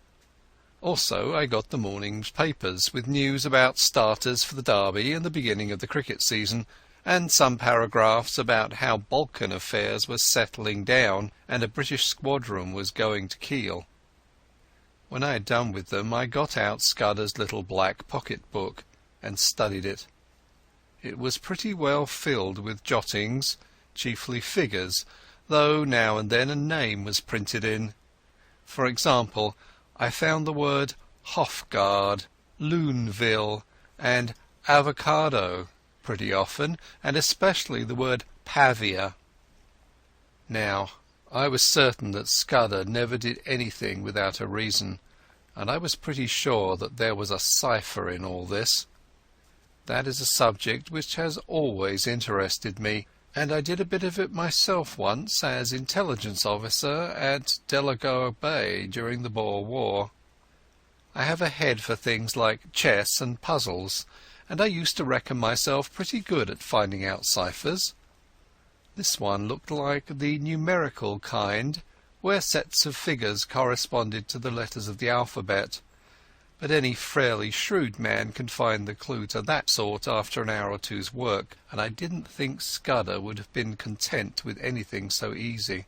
Also I got the morning's papers with news about starters for the Derby and the beginning of the cricket season, and some paragraphs about how Balkan affairs were settling down and a British squadron was going to Kiel. When I had done with them I got out Scudder's little black pocket-book and studied it. It was pretty well filled with jottings, chiefly figures, though now and then a name was printed in. For example, I found the word Hofgaard, Loonville, and avocado pretty often, and especially the word Pavia. Now, I was certain that Scudder never did anything without a reason, and I was pretty sure that there was a cipher in all this. That is a subject which has always interested me, and I did a bit of it myself once as intelligence officer at Delagoa Bay during the Boer War. I have a head for things like chess and puzzles, and I used to reckon myself pretty good at finding out ciphers. This one looked like the numerical kind, where sets of figures corresponded to the letters of the alphabet, but any fairly shrewd man can find the clue to that sort after an hour or two's work, and I didn't think Scudder would have been content with anything so easy.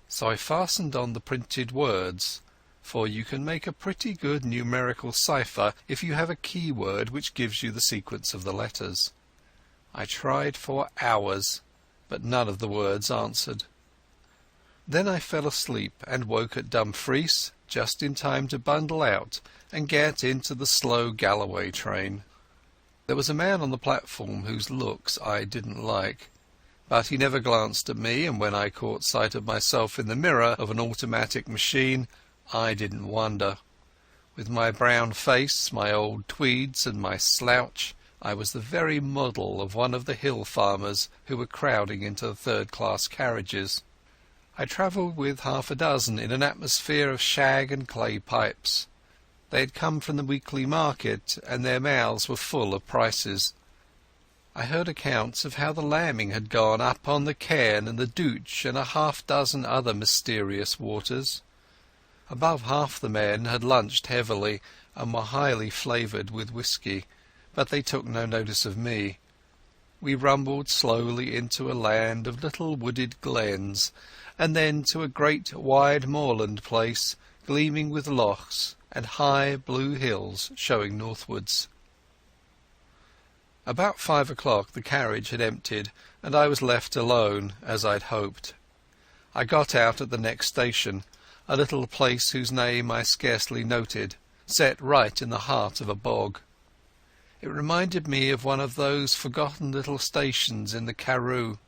So I fastened on the printed words, for you can make a pretty good numerical cipher if you have a keyword which gives you the sequence of the letters. I tried for hours, but none of the words answered. Then I fell asleep and woke at Dumfries just in time to bundle out and get into the slow Galloway train. There was a man on the platform whose looks I didn't like, but he never glanced at me, and when I caught sight of myself in the mirror of an automatic machine I didn't wonder. With my brown face, my old tweeds and my slouch, I was the very model of one of the hill farmers who were crowding into the third-class carriages. I travelled with half a dozen in an atmosphere of shag and clay pipes. They had come from the weekly market, and their mouths were full of prices. I heard accounts of how the lambing had gone up on the Cairn and the Douch and a half-dozen other mysterious waters. Above half the men had lunched heavily and were highly flavoured with whisky, but they took no notice of me. We rumbled slowly into a land of little wooded glens, and then to a great wide moorland place, gleaming with lochs and high blue hills showing northwards. About 5 o'clock the carriage had emptied, and I was left alone, as I'd hoped. I got out at the next station, a little place whose name I scarcely noted, set right in the heart of a bog. It reminded me of one of those forgotten little stations in the Karoo.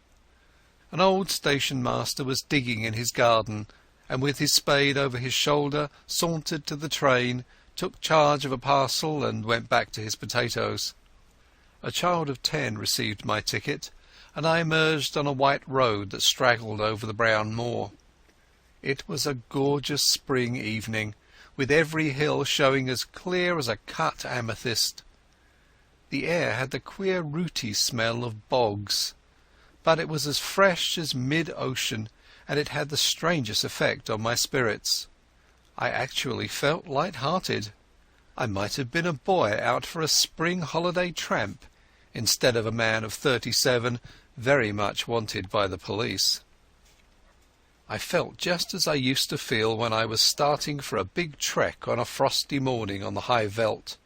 An old station-master was digging in his garden, and with his spade over his shoulder sauntered to the train, took charge of a parcel and went back to his potatoes. A child of 10 received my ticket, and I emerged on a white road that straggled over the brown moor. It was a gorgeous spring evening, with every hill showing as clear as a cut amethyst. The air had the queer rooty smell of bogs, but it was as fresh as mid-ocean, and it had the strangest effect on my spirits. I actually felt light-hearted. I might have been a boy out for a spring holiday tramp, instead of a man of 37 very much wanted by the police. I felt just as I used to feel when I was starting for a big trek on a frosty morning on the Highvelt.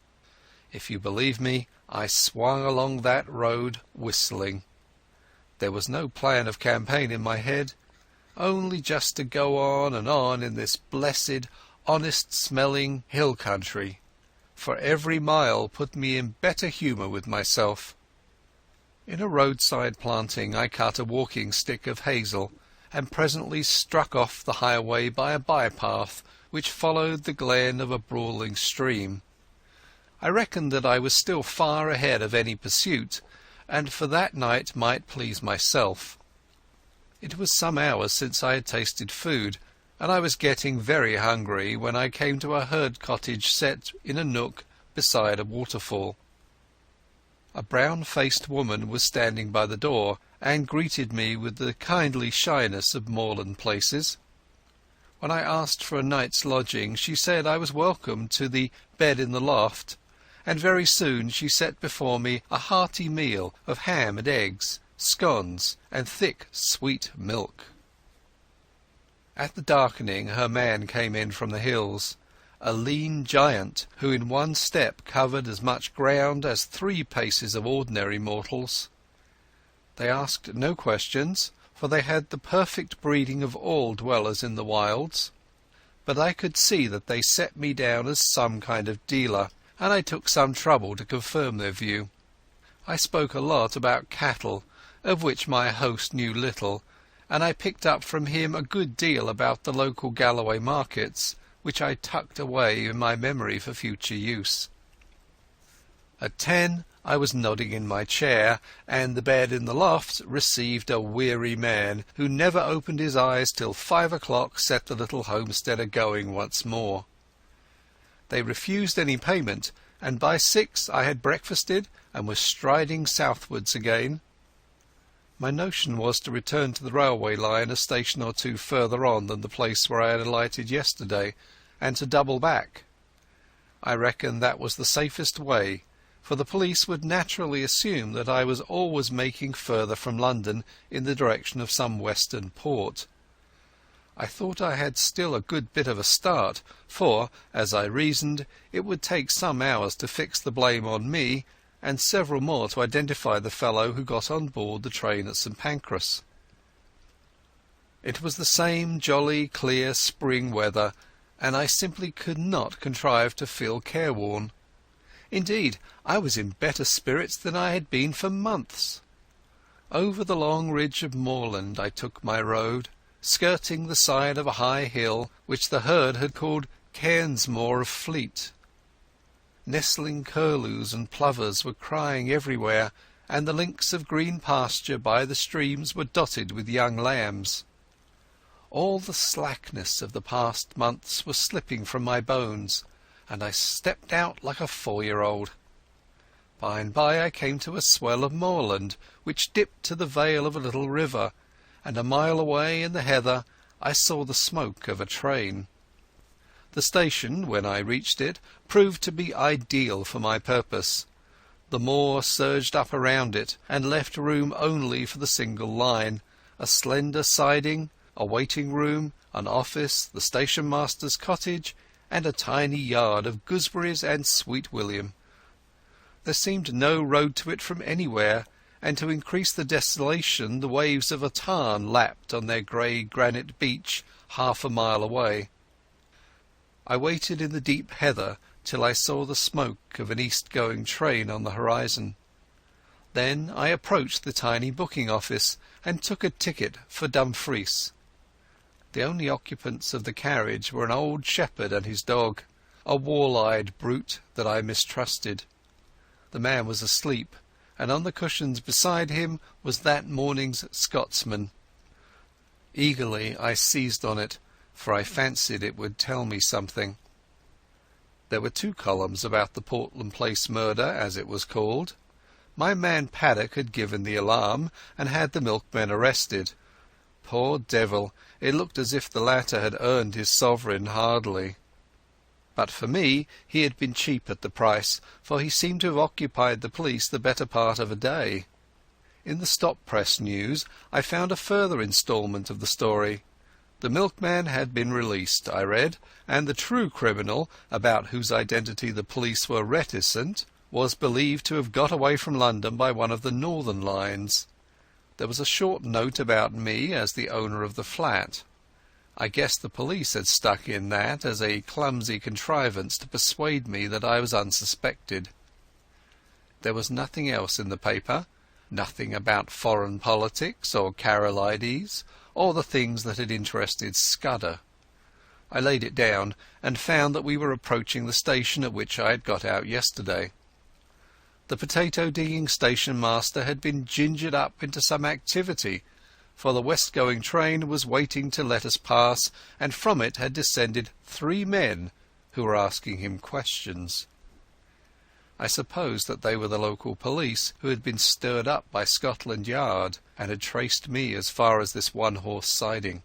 If you believe me, I swung along that road whistling. There was no plan of campaign in my head, only just to go on in this blessed, honest-smelling hill country, for every mile put me in better humour with myself. In a roadside planting I cut a walking stick of hazel, and presently struck off the highway by a bypath which followed the glen of a brawling stream. I reckoned that I was still far ahead of any pursuit, and for that night might please myself. It was some hours since I had tasted food, and I was getting very hungry when I came to a herd cottage set in a nook beside a waterfall. A brown-faced woman was standing by the door, and greeted me with the kindly shyness of moorland places. When I asked for a night's lodging, she said I was welcome to the bed in the loft, and very soon she set before me a hearty meal of ham and eggs, scones, and thick sweet milk. At the darkening her man came in from the hills, a lean giant who in one step covered as much ground as 3 paces of ordinary mortals. They asked no questions, for they had the perfect breeding of all dwellers in the wilds, but I could see that they set me down as some kind of dealer, and I took some trouble to confirm their view. I spoke a lot about cattle, of which my host knew little, and I picked up from him a good deal about the local Galloway markets, which I tucked away in my memory for future use. At 10 I was nodding in my chair, and the bed in the loft received a weary man who never opened his eyes till 5 o'clock set the little homestead going once more. They refused any payment, and by 6 I had breakfasted and was striding southwards again. My notion was to return to the railway line a station or 2 further on than the place where I had alighted yesterday, and to double back. I reckon that was the safest way, for the police would naturally assume that I was always making further from London in the direction of some western port. I thought I had still a good bit of a start, for, as I reasoned, it would take some hours to fix the blame on me, and several more to identify the fellow who got on board the train at St Pancras. It was the same jolly, clear spring weather, and I simply could not contrive to feel careworn. Indeed, I was in better spirits than I had been for months. Over the long ridge of moorland I took my road, skirting the side of a high hill which the herd had called Cairnsmore of Fleet. Nestling curlews and plovers were crying everywhere, and the links of green pasture by the streams were dotted with young lambs. All the slackness of the past months was slipping from my bones, and I stepped out like a 4-year-old. By and by I came to a swell of moorland, which dipped to the vale of a little river, and a mile away in the heather I saw the smoke of a train. The station, when I reached it, proved to be ideal for my purpose. The moor surged up around it, and left room only for the single line, a slender siding, a waiting-room, an office, the station-master's cottage, and a tiny yard of gooseberries and sweet william. There seemed no road to it from anywhere, and to increase the desolation the waves of a tarn lapped on their grey granite beach half a mile away. I waited in the deep heather till I saw the smoke of an east-going train on the horizon. Then I approached the tiny booking office and took a ticket for Dumfries. The only occupants of the carriage were an old shepherd and his dog, a wall-eyed brute that I mistrusted. The man was asleep, and on the cushions beside him was that morning's Scotsman. Eagerly I seized on it, for I fancied it would tell me something. There were 2 columns about the Portland Place murder, as it was called. My man Paddock had given the alarm, and had the milkman arrested, Poor devil, it looked as if the latter had earned his sovereign hardly. But for me he had been cheap at the price, for he seemed to have occupied the police the better part of a day. In the stop press news I found a further instalment of the story. The milkman had been released, I read, and the true criminal, about whose identity the police were reticent, was believed to have got away from London by one of the northern lines. There was a short note about me as the owner of the flat. I guessed the police had stuck in that as a clumsy contrivance to persuade me that I was unsuspected. There was nothing else in the paper, nothing about foreign politics or Karolides, or the things that had interested Scudder. I laid it down and found that we were approaching the station at which I had got out yesterday. The potato-digging station-master had been gingered up into some activity, for the west-going train was waiting to let us pass, and from it had descended 3 men who were asking him questions. I supposed that they were the local police who had been stirred up by Scotland Yard and had traced me as far as this one-horse siding.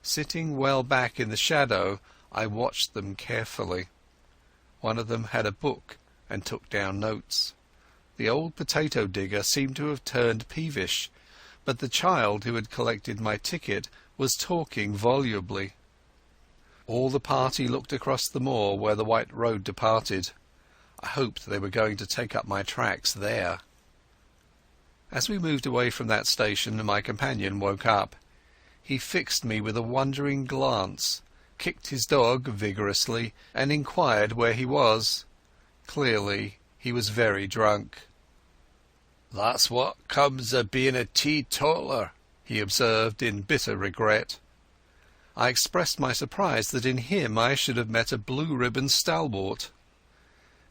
Sitting well back in the shadow, I watched them carefully. One of them had a book and took down notes. The old potato digger seemed to have turned peevish, but the child who had collected my ticket was talking volubly. All the party looked across the moor where the white road departed. I hoped they were going to take up my tracks there. As we moved away from that station, my companion woke up. He fixed me with a wondering glance, kicked his dog vigorously, and inquired where he was. Clearly he was very drunk. "That's what comes of being a teetotaler," he observed in bitter regret. I expressed my surprise that in him I should have met a blue-ribbon stalwart.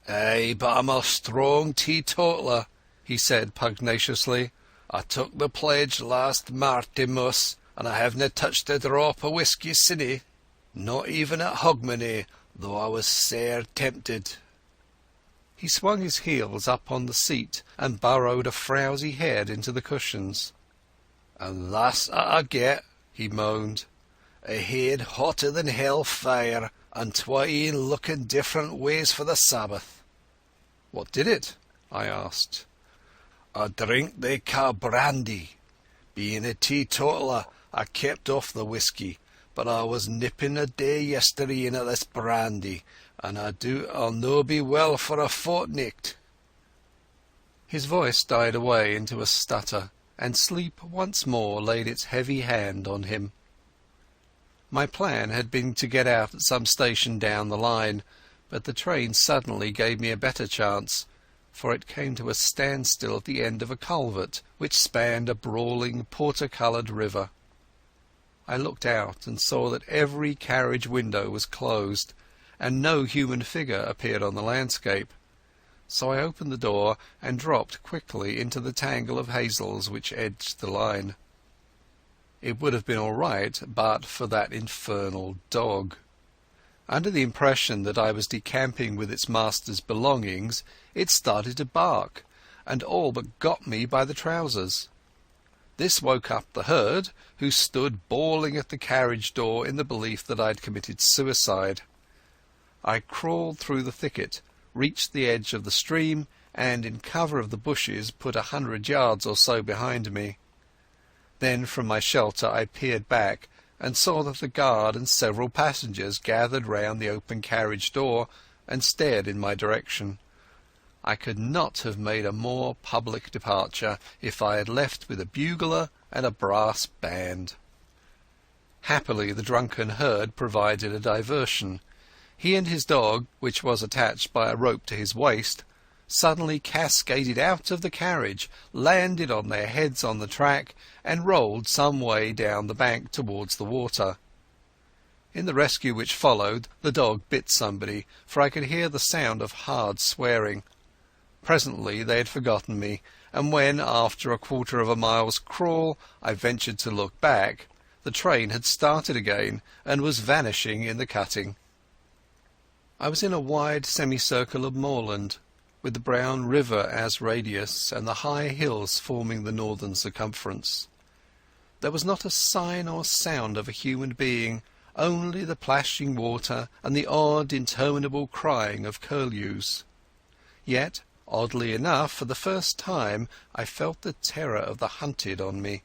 "Ay, but I'm a strong teetotaler," he said pugnaciously. "I took the pledge last Martinmas, and I havena touched a drop of whisky since, not even at Hogmanay, though I was sair tempted." He swung his heels up on the seat and burrowed a frowsy head into the cushions. "And that's what I get," he moaned. "A head hotter than hell fire, and 20 looking different ways for the Sabbath." "What did it?" I asked. "A drink they ca' brandy. Being a teetotaler, I kept off the whisky, but I was nipping a day yesterday in at this brandy, and I doubt I'll no be well for a fortnicht." His voice died away into a stutter, and sleep once more laid its heavy hand on him. My plan had been to get out at some station down the line, but the train suddenly gave me a better chance, for it came to a standstill at the end of a culvert which spanned a brawling porter-coloured river. I looked out and saw that every carriage window was closed, and no human figure appeared on the landscape. So I opened the door and dropped quickly into the tangle of hazels which edged the line. It would have been all right but for that infernal dog. Under the impression that I was decamping with its master's belongings, it started to bark, and all but got me by the trousers. This woke up the herd, who stood bawling at the carriage door in the belief that I had committed suicide. I crawled through the thicket, reached the edge of the stream, and in cover of the bushes put 100 yards or so behind me. Then from my shelter I peered back and saw that the guard and several passengers gathered round the open carriage door and stared in my direction. I could not have made a more public departure if I had left with a bugler and a brass band. Happily the drunken herd provided a diversion. He and his dog, which was attached by a rope to his waist, suddenly cascaded out of the carriage, landed on their heads on the track, and rolled some way down the bank towards the water. In the rescue which followed, the dog bit somebody, for I could hear the sound of hard swearing. Presently they had forgotten me, and when, after a quarter of a mile's crawl, I ventured to look back, the train had started again and was vanishing in the cutting. I was in a wide semicircle of moorland, with the brown river as radius and the high hills forming the northern circumference. There was not a sign or sound of a human being, only the plashing water and the odd interminable crying of curlews. Yet, oddly enough, for the first time I felt the terror of the hunted on me.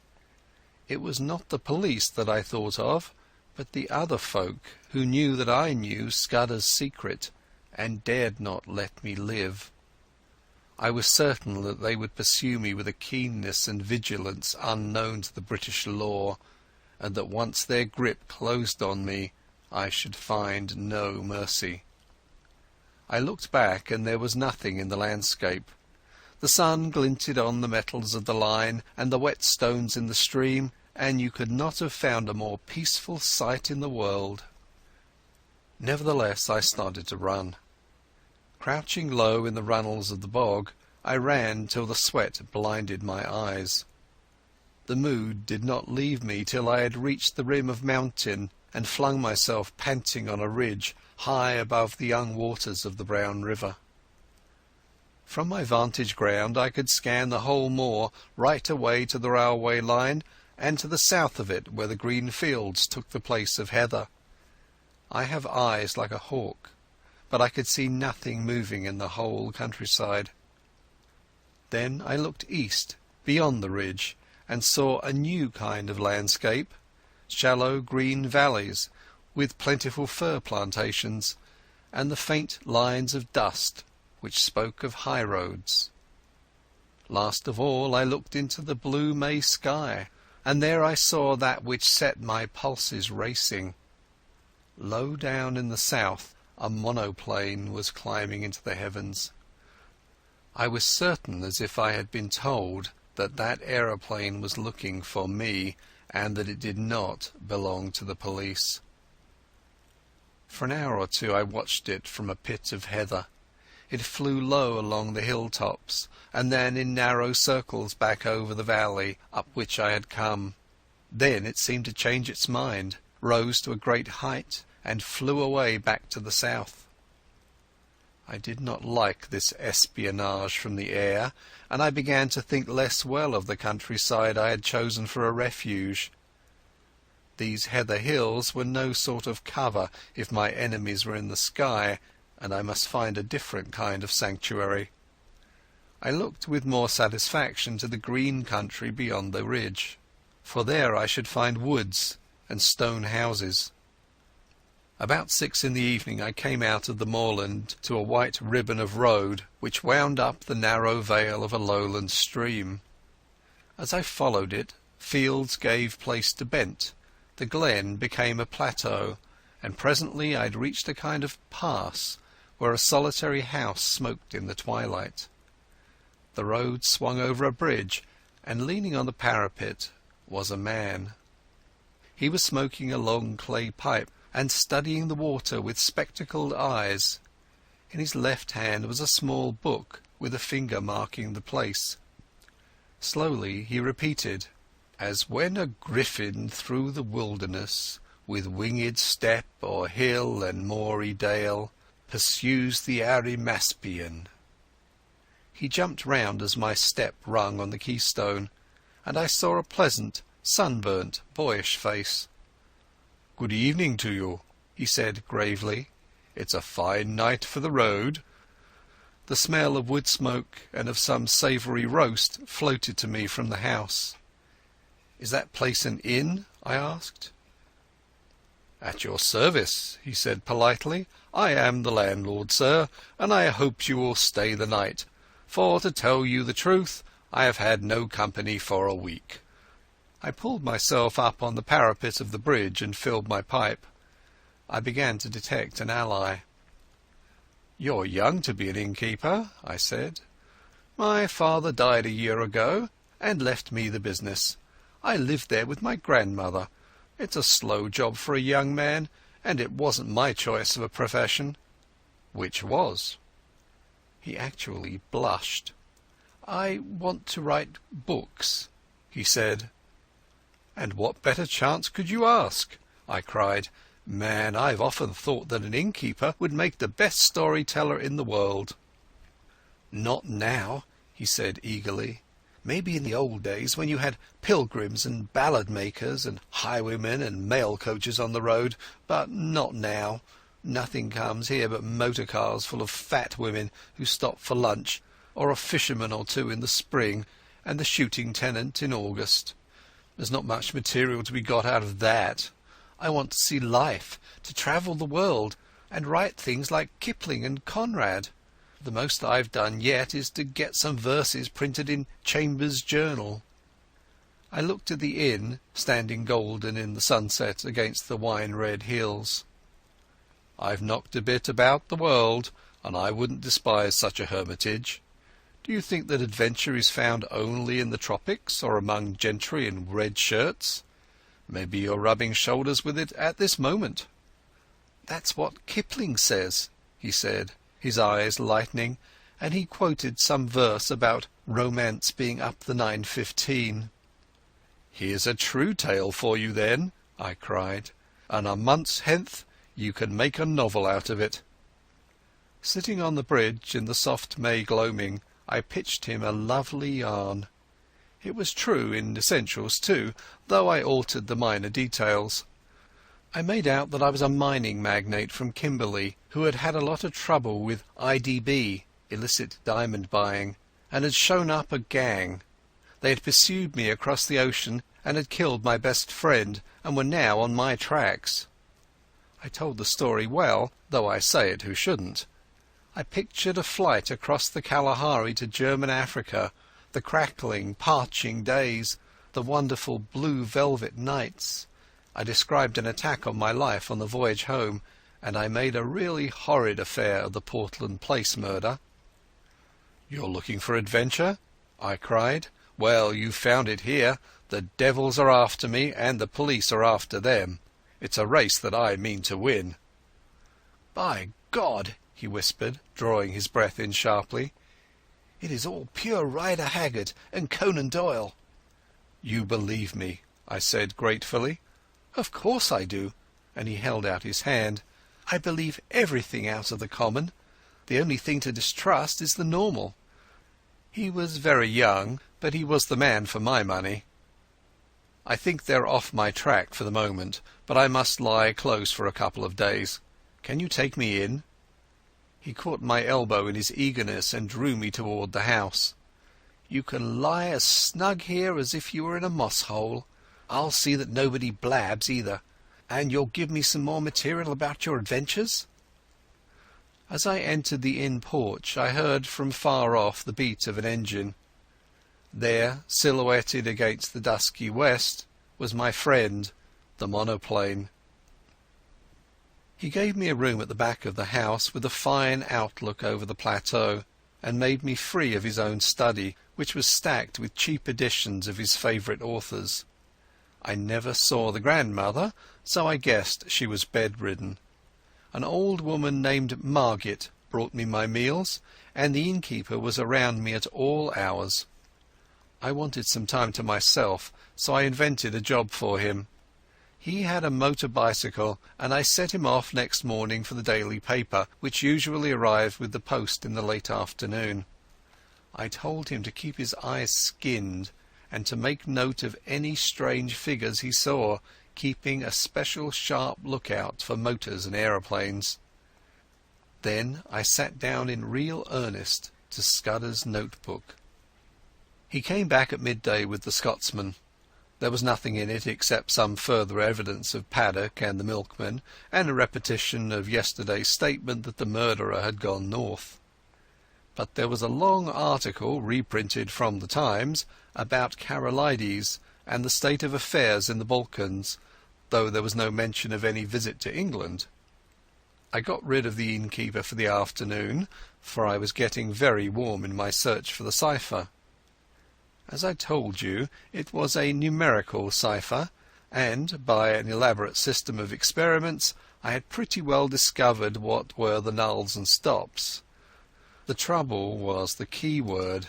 It was not the police that I thought of, but the other folk who knew that I knew Scudder's secret and dared not let me live. I was certain that they would pursue me with a keenness and vigilance unknown to the British law, and that once their grip closed on me I should find no mercy. I looked back, and there was nothing in the landscape. The sun glinted on the metals of the line and the wet stones in the stream, and you could not have found a more peaceful sight in the world. Nevertheless, I started to run. Crouching low in the runnels of the bog, I ran till the sweat blinded my eyes. The mood did not leave me till I had reached the rim of mountain and flung myself panting on a ridge high above the young waters of the brown river. From my vantage ground I could scan the whole moor right away to the railway line and to the south of it, where the green fields took the place of heather. I have eyes like a hawk, but I could see nothing moving in the whole countryside. Then I looked east, beyond the ridge, and saw a new kind of landscape, shallow green valleys with plentiful fir plantations, and the faint lines of dust which spoke of high roads. Last of all I looked into the blue May sky, and there I saw that which set my pulses racing. Low down in the south a monoplane was climbing into the heavens. I was certain, as if I had been told, that that aeroplane was looking for me, and that it did not belong to the police. For an hour or two I watched it from a pit of heather. It flew low along the hilltops, and then in narrow circles back over the valley up which I had come. Then it seemed to change its mind, rose to a great height, and flew away back to the south. I did not like this espionage from the air, and I began to think less well of the countryside I had chosen for a refuge. These heather hills were no sort of cover if my enemies were in the sky, and I must find a different kind of sanctuary. I looked with more satisfaction to the green country beyond the ridge, for there I should find woods and stone houses. About 6 in the evening I came out of the moorland to a white ribbon of road which wound up the narrow vale of a lowland stream. As I followed it, fields gave place to bent, the glen became a plateau, and presently I had reached a kind of pass where a solitary house smoked in the twilight. The road swung over a bridge, and leaning on the parapet was a man. He was smoking a long clay pipe and studying the water with spectacled eyes. In his left hand was a small book with a finger marking the place. Slowly he repeated, "As when a griffin through the wilderness, with winged step o'er hill and moory dale, pursues the Arimaspian." He jumped round as my step rung on the keystone, and I saw a pleasant, sunburnt, boyish face. "Good evening to you," he said gravely. "It's a fine night for the road." The smell of wood smoke and of some savoury roast floated to me from the house. "Is that place an inn?" I asked. "At your service," he said politely. "I am the landlord, sir, and I hope you will stay the night, for to tell you the truth, I have had no company for a week." I pulled myself up on the parapet of the bridge and filled my pipe. I began to detect an ally. "You're young to be an innkeeper," I said. "My father died a year ago and left me the business. I lived there with my grandmother. It's a slow job for a young man, and it wasn't my choice of a profession." "Which was?" He actually blushed. "I want to write books," he said. "And what better chance could you ask?" I cried. "Man, I've often thought that an innkeeper would make the best storyteller in the world." "Not now," he said eagerly. Maybe in the old days, when you had pilgrims and ballad makers and highwaymen and mail coaches on the road, but not now. Nothing comes here but motor cars full of fat women who stop for lunch, or a fisherman or two in the spring, and the shooting tenant in August. There's not much material to be got out of that. I want to see life, to travel the world, and write things like Kipling and Conrad. The most I've done yet is to get some verses printed in Chambers' Journal." I looked at the inn, standing golden in the sunset against the wine-red hills. "I've knocked a bit about the world, and I wouldn't despise such a hermitage. Do you think that adventure is found only in the tropics or among gentry in red shirts? Maybe you're rubbing shoulders with it at this moment." "That's what Kipling says," he said, his eyes lightening, and he quoted some verse about romance being up the 9:15. "Here's a true tale for you then," I cried, "and a month's hence you can make a novel out of it." Sitting on the bridge in the soft May gloaming, I pitched him a lovely yarn. It was true in essentials too, though I altered the minor details. I made out that I was a mining magnate from Kimberley who had had a lot of trouble with IDB, illicit diamond buying, and had shown up a gang. They had pursued me across the ocean and had killed my best friend, and were now on my tracks. I told the story well, though I say it who shouldn't. I pictured a flight across the Kalahari to German Africa, the crackling, parching days, the wonderful blue velvet nights. I described an attack on my life on the voyage home, and I made a really horrid affair of the Portland Place murder. "You're looking for adventure?" I cried. "Well, you've found it here. The devils are after me, and the police are after them. It's a race that I mean to win." "By God," he whispered, drawing his breath in sharply, "it is all pure Rider Haggard and Conan Doyle." "You believe me," I said gratefully. "Of course I do," and he held out his hand. "I believe everything out of the common. The only thing to distrust is the normal." He was very young, but he was the man for my money. "I think they're off my track for the moment, but I must lie close for a couple of days. Can you take me in?" He caught my elbow in his eagerness and drew me toward the house. "You can lie as snug here as if you were in a moss hole. I'll see that nobody blabs either. And you'll give me some more material about your adventures?" As I entered the inn porch I heard from far off the beat of an engine. There, silhouetted against the dusky west, was my friend, the monoplane. He gave me a room at the back of the house with a fine outlook over the plateau, and made me free of his own study, which was stacked with cheap editions of his favourite authors. I never saw the grandmother, so I guessed she was bedridden. An old woman named Margit brought me my meals, and the innkeeper was around me at all hours. I wanted some time to myself, so I invented a job for him. He had a motor bicycle, and I set him off next morning for the daily paper, which usually arrived with the post in the late afternoon. I told him to keep his eyes skinned, and to make note of any strange figures he saw, keeping a special sharp lookout for motors and aeroplanes. Then I sat down in real earnest to Scudder's notebook. He came back at midday with the Scotsman. There was nothing in it except some further evidence of Paddock and the Milkman, and a repetition of yesterday's statement that the murderer had gone north. But there was a long article, reprinted from the Times, about Karolides and the state of affairs in the Balkans, though there was no mention of any visit to England. I got rid of the innkeeper for the afternoon, for I was getting very warm in my search for the cipher. As I told you, it was a numerical cipher, and by an elaborate system of experiments I had pretty well discovered what were the nulls and stops. The trouble was the key word,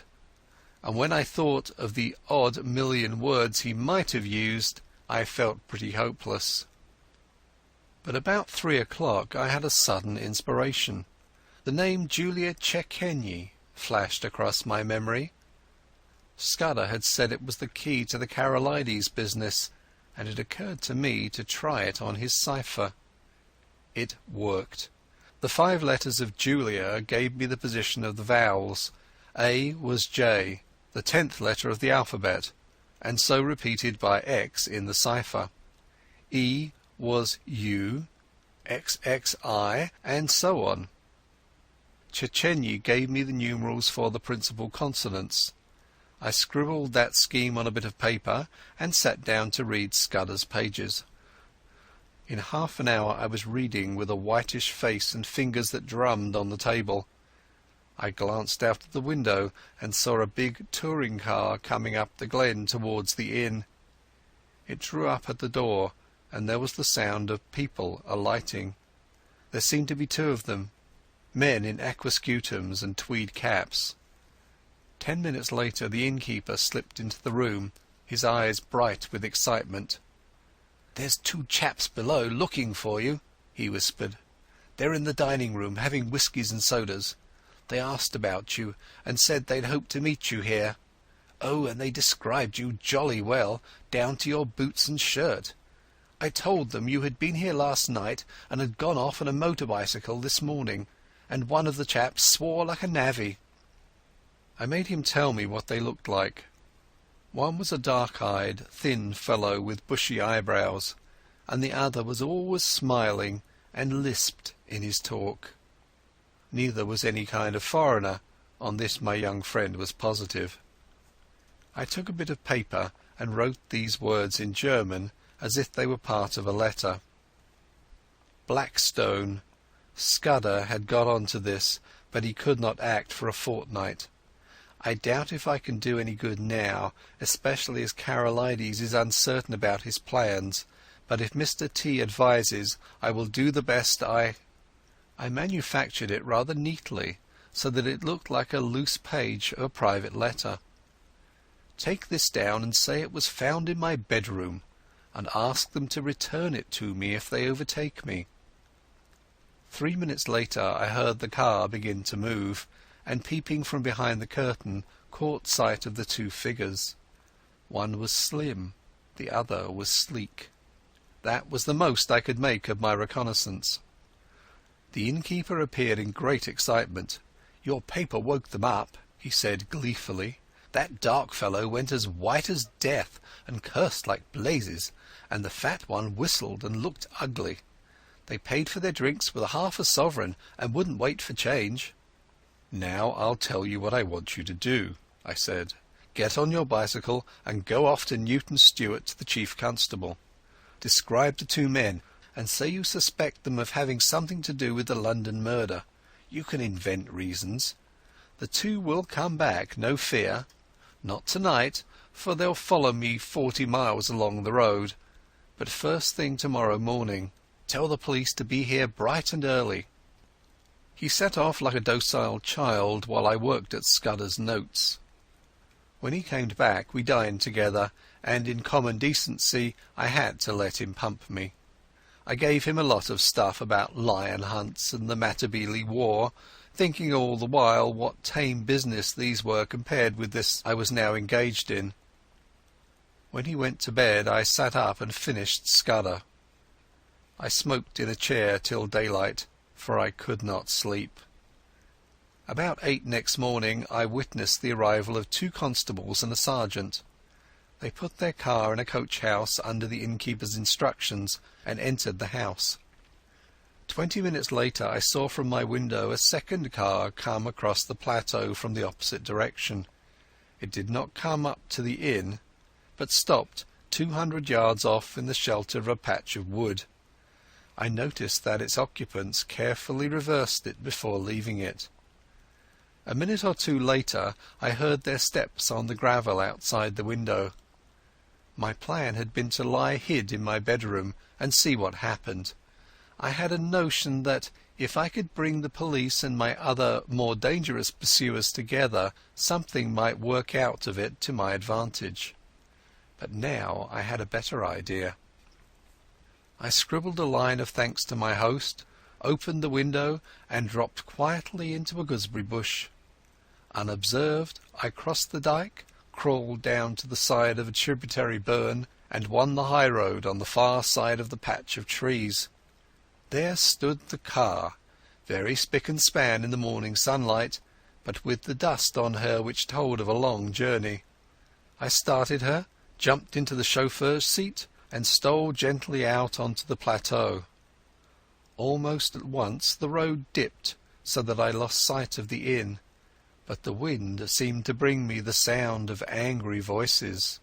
and when I thought of the odd million words he might have used, I felt pretty hopeless. But about 3 o'clock I had a sudden inspiration. The name Julia Czechenyi flashed across my memory. Scudder had said it was the key to the Karolides business, and it occurred to me to try it on his cipher. It worked. The 5 letters of Julia gave me the position of the vowels. A was J, the 10th letter of the alphabet, and so repeated by X in the cipher. E was U, XXI, and so on. Czechenyi gave me the numerals for the principal consonants. I scribbled that scheme on a bit of paper and sat down to read Scudder's pages. In half an hour I was reading with a whitish face and fingers that drummed on the table. I glanced out of the window and saw a big touring car coming up the glen towards the inn. It drew up at the door, and there was the sound of people alighting. There seemed to be 2 of them, men in aquascutums and tweed caps. 10 minutes later the innkeeper slipped into the room, his eyes bright with excitement. "There's 2 chaps below looking for you," he whispered. "They're in the dining room having whiskies and sodas. They asked about you and said they'd hoped to meet you here. Oh, and they described you jolly well, down to your boots and shirt. I told them you had been here last night and had gone off on a motor bicycle this morning, and one of the chaps swore like a navvy." I made him tell me what they looked like. One was a dark-eyed, thin fellow with bushy eyebrows, and the other was always smiling and lisped in his talk. Neither was any kind of foreigner, on this my young friend was positive. I took a bit of paper and wrote these words in German as if they were part of a letter. Blackstone. Scudder had got on to this, but he could not act for a fortnight. I doubt if I can do any good now, especially as Karolides is uncertain about his plans, but if Mr. T advises, I will do the best I manufactured it rather neatly, so that it looked like a loose page of a private letter. "Take this down and say it was found in my bedroom, and ask them to return it to me if they overtake me." 3 minutes later I heard the car begin to move, and peeping from behind the curtain caught sight of the 2 figures. One was slim, the other was sleek. That was the most I could make of my reconnaissance. The innkeeper appeared in great excitement. "Your paper woke them up," he said gleefully. "That dark fellow went as white as death and cursed like blazes, and the fat one whistled and looked ugly. They paid for their drinks with half a sovereign and wouldn't wait for change." "Now I'll tell you what I want you to do," I said. "Get on your bicycle and go off to Newton Stewart to the chief constable. Describe the 2 men, and say you suspect them of having something to do with the London murder. You can invent reasons. The 2 will come back, no fear. Not tonight, for they'll follow me 40 miles along the road, but first thing tomorrow morning. Tell the police to be here bright and early." He set off like a docile child while I worked at Scudder's notes. When he came back we dined together, and in common decency I had to let him pump me. I gave him a lot of stuff about lion hunts and the Matabele War, thinking all the while what tame business these were compared with this I was now engaged in. When he went to bed I sat up and finished Scudder. I smoked in a chair till daylight, for I could not sleep. About 8 next morning I witnessed the arrival of 2 constables and a sergeant. They put their car in a coach-house under the innkeeper's instructions and entered the house. 20 minutes later I saw from my window a second car come across the plateau from the opposite direction. It did not come up to the inn, but stopped 200 yards off in the shelter of a patch of wood. I noticed that its occupants carefully reversed it before leaving it. A minute or 2 later I heard their steps on the gravel outside the window. My plan had been to lie hid in my bedroom and see what happened. I had a notion that if I could bring the police and my other more dangerous pursuers together, something might work out of it to my advantage. But now I had a better idea. I scribbled a line of thanks to my host, opened the window and dropped quietly into a gooseberry bush. Unobserved I crossed the dyke, crawled down to the side of a tributary burn and won the high road on the far side of the patch of trees. There stood the car, very spick and span in the morning sunlight, but with the dust on her which told of a long journey. I started her, jumped into the chauffeur's seat, and stole gently out onto the plateau. Almost at once the road dipped, so that I lost sight of the inn, but the wind seemed to bring me the sound of angry voices.